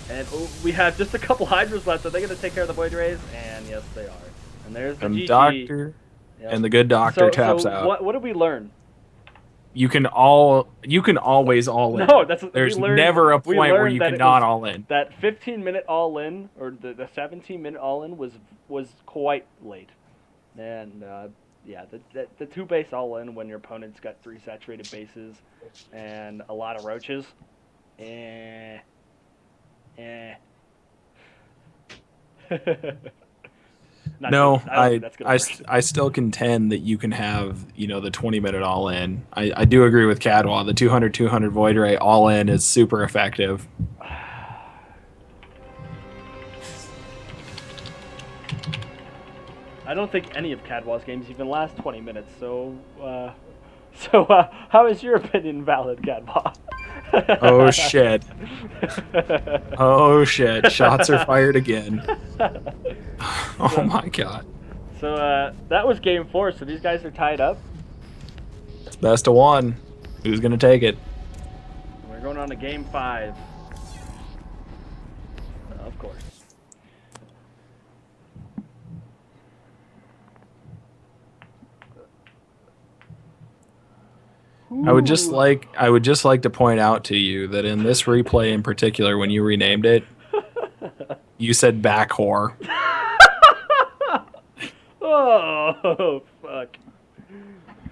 And we have just a couple hydras left. Are they gonna take care of the void rays? And yes, they are. And there's the And GG. Doctor, Yep. and the good doctor taps so out. What did we learn? You can always all in. No, There's we learned, never a point where you that cannot all in. That 15-minute all in, or the 17-minute all in was quite late. And yeah, the 2-base all in when your opponent's got 3 saturated bases and a lot of roaches. No, that's gonna work. I still contend that you can have, the 20-minute all in. I do agree with Cadwa. The 200 void ray all in is super effective. I don't think any of Cadwa's games even last 20 minutes. So how is your opinion valid, Cadwa? Oh shit. Oh shit. Shots are fired again. Oh my god. So that was game 4. So these guys are tied up. It's best of 1. Who's gonna take it? We're going on to game 5. Of course. I would just like to point out to you that in this replay in particular, when you renamed it, you said Bathcore. Oh fuck.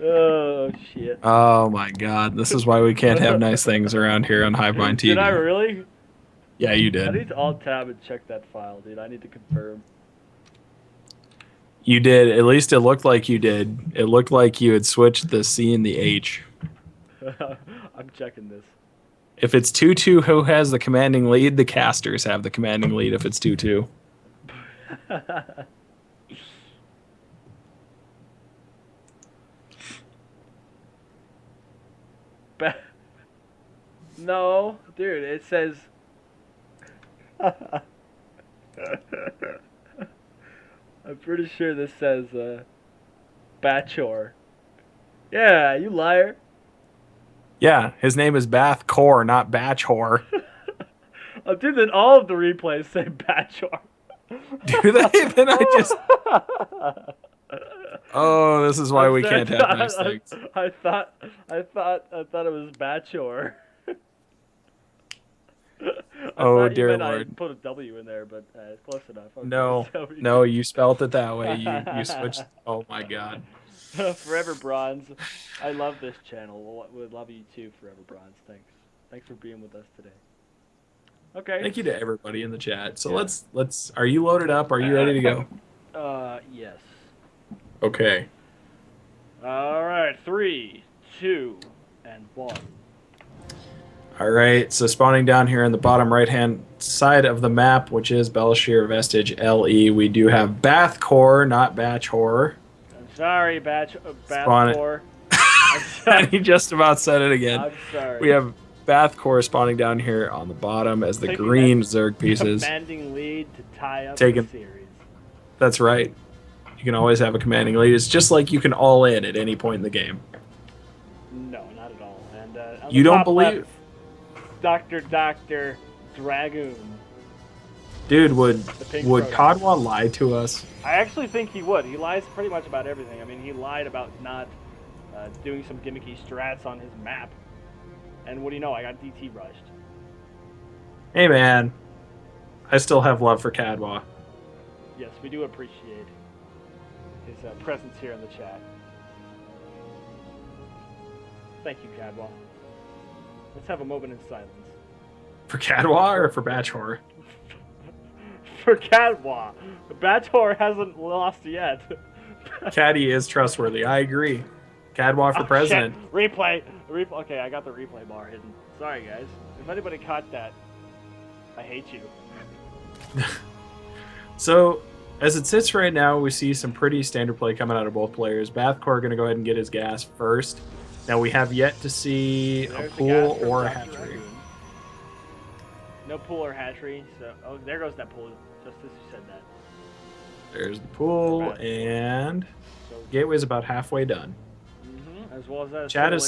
Oh shit. Oh my god, this is why we can't have nice things around here on Hivebind TV. Did I really? Yeah, you I did. need to alt tab and check that file, dude. I need to confirm. You did. At least it looked like you did. It looked like you had switched the C and the H. I'm checking this. If it's 2-2, who has the commanding lead? The casters have the commanding lead if it's 2-2. No, dude, it says... I'm pretty sure this says, Bathcore. Yeah, you liar. Yeah, his name is Bathcore, not Batchcore. Oh, dude, then all of the replays say Bathcore. Do they? Then I just... Oh, this is why we can't have nice things. I thought it was Bathcore. Oh dear Lord! I put a W in there, but it's close enough. Okay, No, you spelt it that way. You switched. Oh my God! Forever Bronze. I love this channel. Would love you too, Forever Bronze. Thanks for being with us today. Okay. Thank you to everybody in the chat. So yeah. let's. Are you loaded up? Are you ready to go? Yes. Okay. All right. 3, 2, and 1. All right, so spawning down here on the bottom right-hand side of the map, which is Belshir Vestige LE, we do have Bathcore, not Batchcore. I'm sorry, Bathcore. And he just about said it again. I'm sorry. We have Bathcore spawning down here on the bottom as the green Zerg pieces. Commanding lead to tie up the series. That's right. You can always have a commanding lead. It's just like you can all in at any point in the game. No, not at all. And you don't believe... DoctorAgoon. Dude, would Kadwa lie to us? I actually think he would. He lies pretty much about everything. I mean, he lied about not doing some gimmicky strats on his map. And what do you know? I got DT rushed. Hey, man. I still have love for Kadwa. Yes, we do appreciate his presence here in the chat. Thank you, Kadwa. Let's have a moment in silence. For Cadwa or for Batchor? For Cadwa. Batchor hasn't lost yet. Caddy is trustworthy. I agree. Cadwa for president. Shit. Replay. Okay, I got the replay bar hidden. Sorry, guys. If anybody caught that, I hate you. So, as it sits right now, we see some pretty standard play coming out of both players. Bathcore going to go ahead and get his gas first. Now we have yet to see a pool or a hatchery. No pool or hatchery. So, there goes that pool. Just as you said that. There's the pool, and Gateway's about halfway done. as well as that. Chad is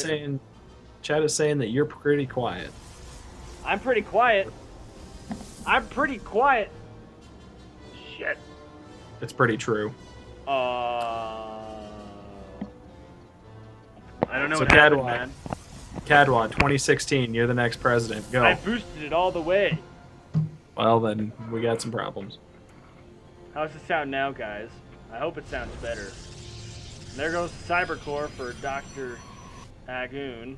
saying that you're pretty quiet. I'm pretty quiet. I'm pretty quiet. Shit. It's pretty true. I don't know So what happened, Cadwad, man. Cadwad, 2016, you're the next president. Go. I boosted it all the way. Well, then we got some problems. How's it sound now, guys? I hope it sounds better. And there goes the Cybercore for DoctorAgoon.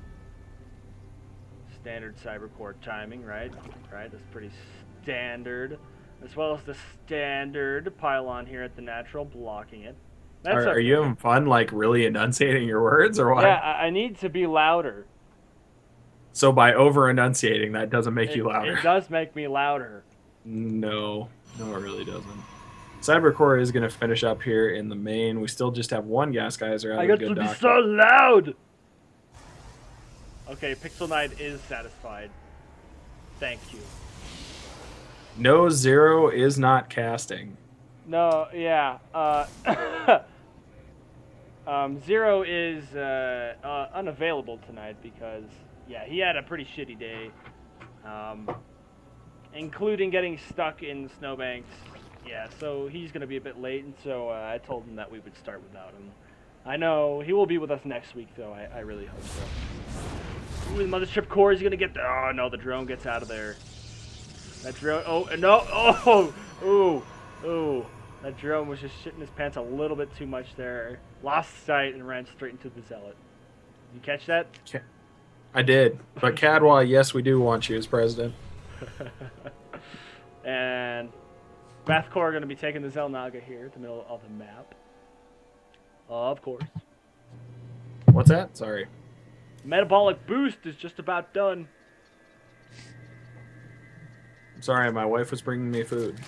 Standard Cybercore timing, right? Right, that's pretty standard. As well as the standard pylon here at the natural, blocking it. Are you having fun, like really enunciating your words, or what? Yeah, I need to be louder. So by over enunciating, that doesn't make you louder. It does make me louder. No, it really doesn't. Cybercore is going to finish up here in the main. We still just have one gas geyser out I of got good to be doctor. so loud! Okay, Pixel Knight is satisfied. Thank you. No, Zero is not casting. No, yeah. Zero is unavailable tonight because, yeah, he had a pretty shitty day. Including getting stuck in snowbanks. Yeah, so he's going to be a bit late, and so I told him that we would start without him. I know he will be with us next week, though. I really hope so. Ooh, the mothership core is going to get there. Oh, no, the drone gets out of there. That drone... Oh, no. Oh, ooh. That drone was just shitting his pants a little bit too much there. Lost sight and ran straight into the Zealot. Did you catch that? I did. But Cadwa, yes, we do want you as president. And Bathcore are going to be taking the Zelnaga here at the middle of the map. Of course. What's that? Sorry. Metabolic boost is just about done. I'm sorry, my wife was bringing me food.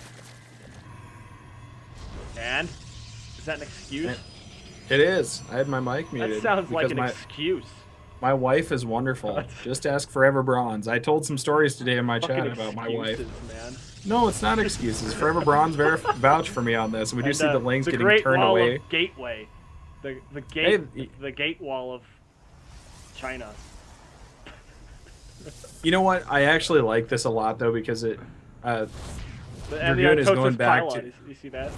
And? Is that an excuse? It is. I had my mic muted. That sounds like an excuse. My wife is wonderful. Just ask Forever Bronze. I told some stories today in my chat about my wife. Man. No, it's not excuses. Forever Bronze vouch for me on this. And we do see the links getting turned away. Of Gateway. The gate wall of China. You know what? I actually like this a lot though because it Dragoon is going back to. You see that?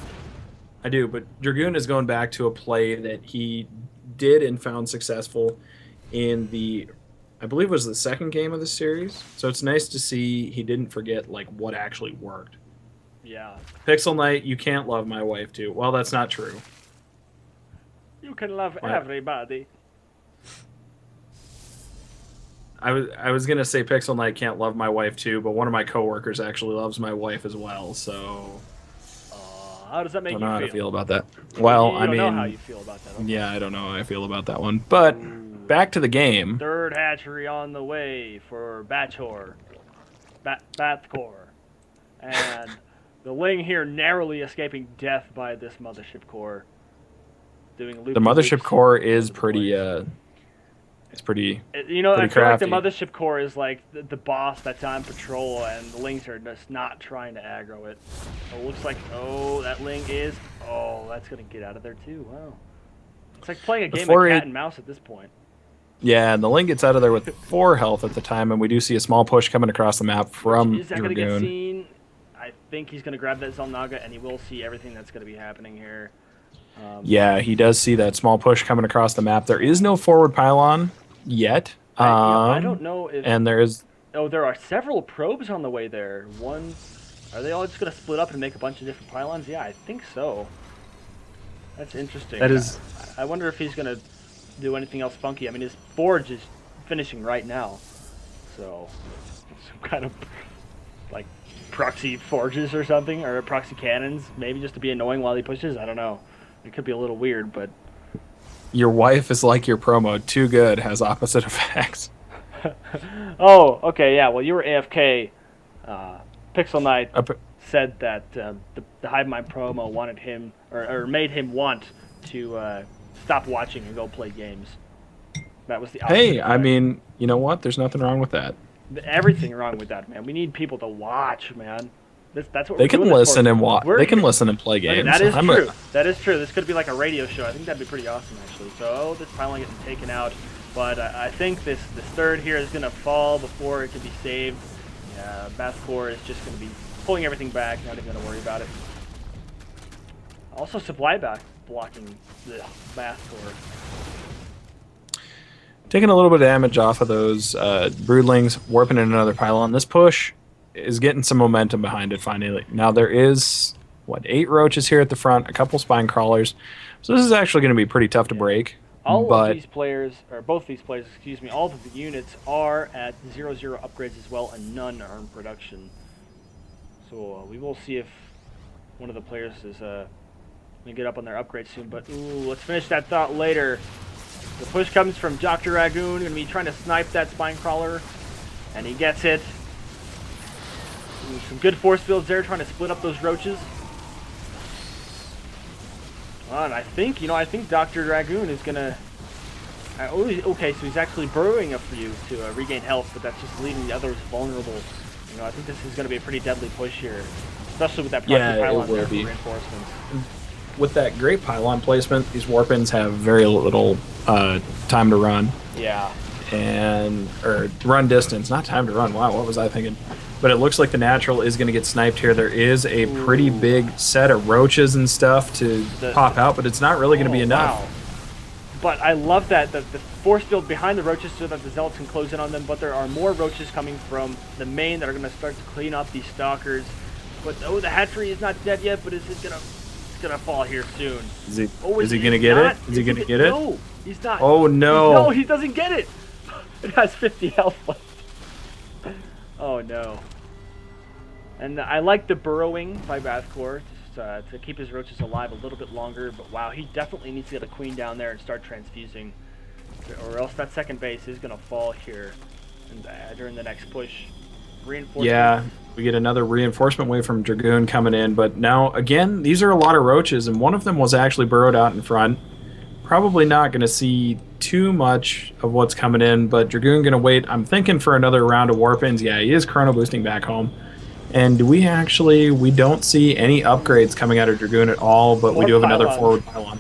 I do, but Dragoon is going back to a play that he did and found successful in the, I believe it was the second game of the series. So it's nice to see he didn't forget like what actually worked. Yeah. Pixel Knight, you can't love my wife too. Well, that's not true. You can love everybody. I was gonna say Pixel Knight can't love my wife too, but one of my coworkers actually loves my wife as well. So how does that make you feel? I don't know how to feel about that. You don't know how you feel about that. Okay. Yeah, I don't know how I feel about that one. But back to the game. Third hatchery on the way for Bathcore. And the Ling here narrowly escaping death by this mothership core. Doing the mothership core is pretty it's pretty you know, pretty I feel crafty. like the mothership core is like the boss that's on patrol, and the Lings are just not trying to aggro it. It looks like, that Ling is, that's gonna get out of there too. Wow, it's like playing a game of cat and mouse at this point. Yeah, and the Ling gets out of there with 4 health at the time, and we do see a small push coming across the map from Is that gonna get seen? I think he's gonna grab that Zelnaga, and he will see everything that's gonna be happening here. Yeah, he does see that small push coming across the map. There is no forward pylon yet. I don't know if... And there is... Oh, there are several probes on the way there. Are they all just going to split up and make a bunch of different pylons? Yeah, I think so. That's interesting. That is... I wonder if he's going to do anything else funky. I mean, his forge is finishing right now. So, some kind of, like, proxy forges or something, or proxy cannons, maybe just to be annoying while he pushes. I don't know. It could be a little weird, but... Your wife is like your promo. Too good has opposite effects. Oh, okay, yeah. Well, you were AFK. Pixel Knight said that the Hive Mind promo wanted him, or made him want to stop watching and go play games. That was the opposite. Hey, I mean, you know what? There's nothing wrong with that. Everything wrong with that, man. We need people to watch, man. That's what They we're can doing this listen for. and watch. We're- They can listen and play Okay, games. that is I'm true. That is true. This could be like a radio show. I think that'd be pretty awesome, actually. So, this pylon getting taken out. But I think this third here is going to fall before it can be saved. Yeah, Bathcore is just going to be pulling everything back. Not even going to worry about it. Also, supply back blocking the Bathcore. Taking a little bit of damage off of those broodlings, warping in another pylon. This push is getting some momentum behind it finally. Now there is, what, 8 roaches here at the front, a couple spine crawlers. So this is actually going to be pretty tough to break. All but of these players, or both these players, excuse me, all of the units are at 0-0 upgrades as well, and none are in production. So we will see if one of the players is going to get up on their upgrade soon. But ooh, let's finish that thought later. The push comes from DoctorAgoon, going to be trying to snipe that spine crawler, and he gets it. Ooh, some good force fields there, trying to split up those roaches. And I think, DoctorAgoon is gonna. Okay, so he's actually burrowing up for you to regain health, but that's just leaving the others vulnerable. I think this is gonna be a pretty deadly push here, especially with that proxy pylon there for reinforcements. With that great pylon placement, these warp-ins have very little time to run. Yeah. Or run distance, not time to run. Wow, what was I thinking? But it looks like the natural is going to get sniped here. There is a pretty big set of roaches and stuff to pop out, but it's not really going to be enough. Wow. But I love that the force field behind the roaches so that the zealots can close in on them. But there are more roaches coming from the main that are going to start to clean up these stalkers. But the hatchery is not dead yet, but it's gonna fall here soon. Is he gonna get it? Is he gonna get it? No, he's not. Oh no! No, he doesn't get it. It has 50 health left. Oh no. And I like the burrowing by Bathcore to keep his roaches alive a little bit longer. But wow, he definitely needs to get a queen down there and start transfusing, or else that second base is gonna fall here and during the next push. Reinforcement. Yeah, we get another reinforcement wave from Dragoon coming in, but now again, these are a lot of roaches, and one of them was actually burrowed out in front. Probably not going to see too much of what's coming in, but Dragoon going to wait. I'm thinking for another round of warp-ins. Yeah, he is chrono boosting back home. And do we don't see any upgrades coming out of Dragoon at all, but we do have another forward pylon.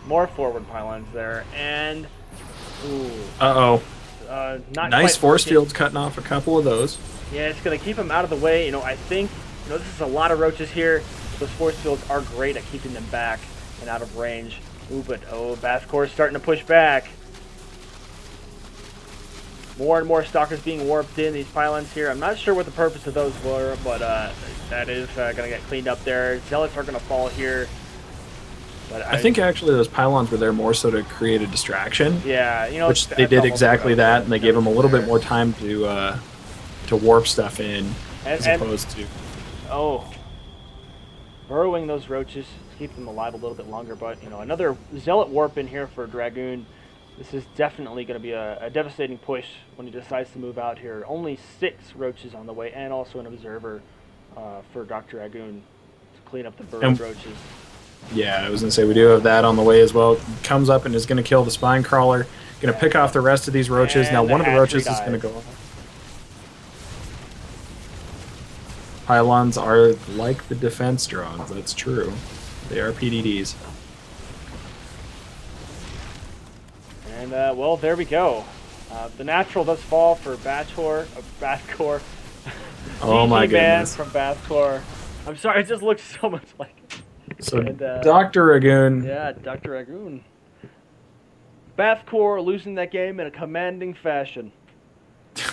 More forward pylons there, and ooh. Uh-oh. Not nice quite force fields cutting off a couple of those. Yeah, it's going to keep him out of the way. I think, this is a lot of roaches here. Those force fields are great at keeping them back and out of range. Ooh, but Bathcore is starting to push back. More and more stalkers being warped in these pylons here. I'm not sure what the purpose of those were, but that is going to get cleaned up there. Zealots are going to fall here. But I think actually those pylons were there more so to create a distraction. Yeah, which they did exactly that, and they gave them a little bit more time to warp stuff in, as opposed to. Oh, burrowing those roaches to keep them alive a little bit longer. But another zealot warp in here for Dragoon. This is definitely going to be a devastating push when he decides to move out here. Only 6 roaches on the way, and also an observer for DoctorAgoon to clean up the burrowed roaches. Yeah, I was going to say, we do have that on the way as well. Comes up and is going to kill the spine crawler. Going to pick off the rest of these roaches. And now, one of the roaches dies. is going to go off. Pylons are like the defense drones. That's true. They are PDDs. And, well, there we go. The natural does fall for Bathcore. Oh, my goodness. From Bathcore. I'm sorry, it just looks so much like it. So, And, DoctorAgoon. Yeah, DoctorAgoon. Bathcore losing that game in a commanding fashion.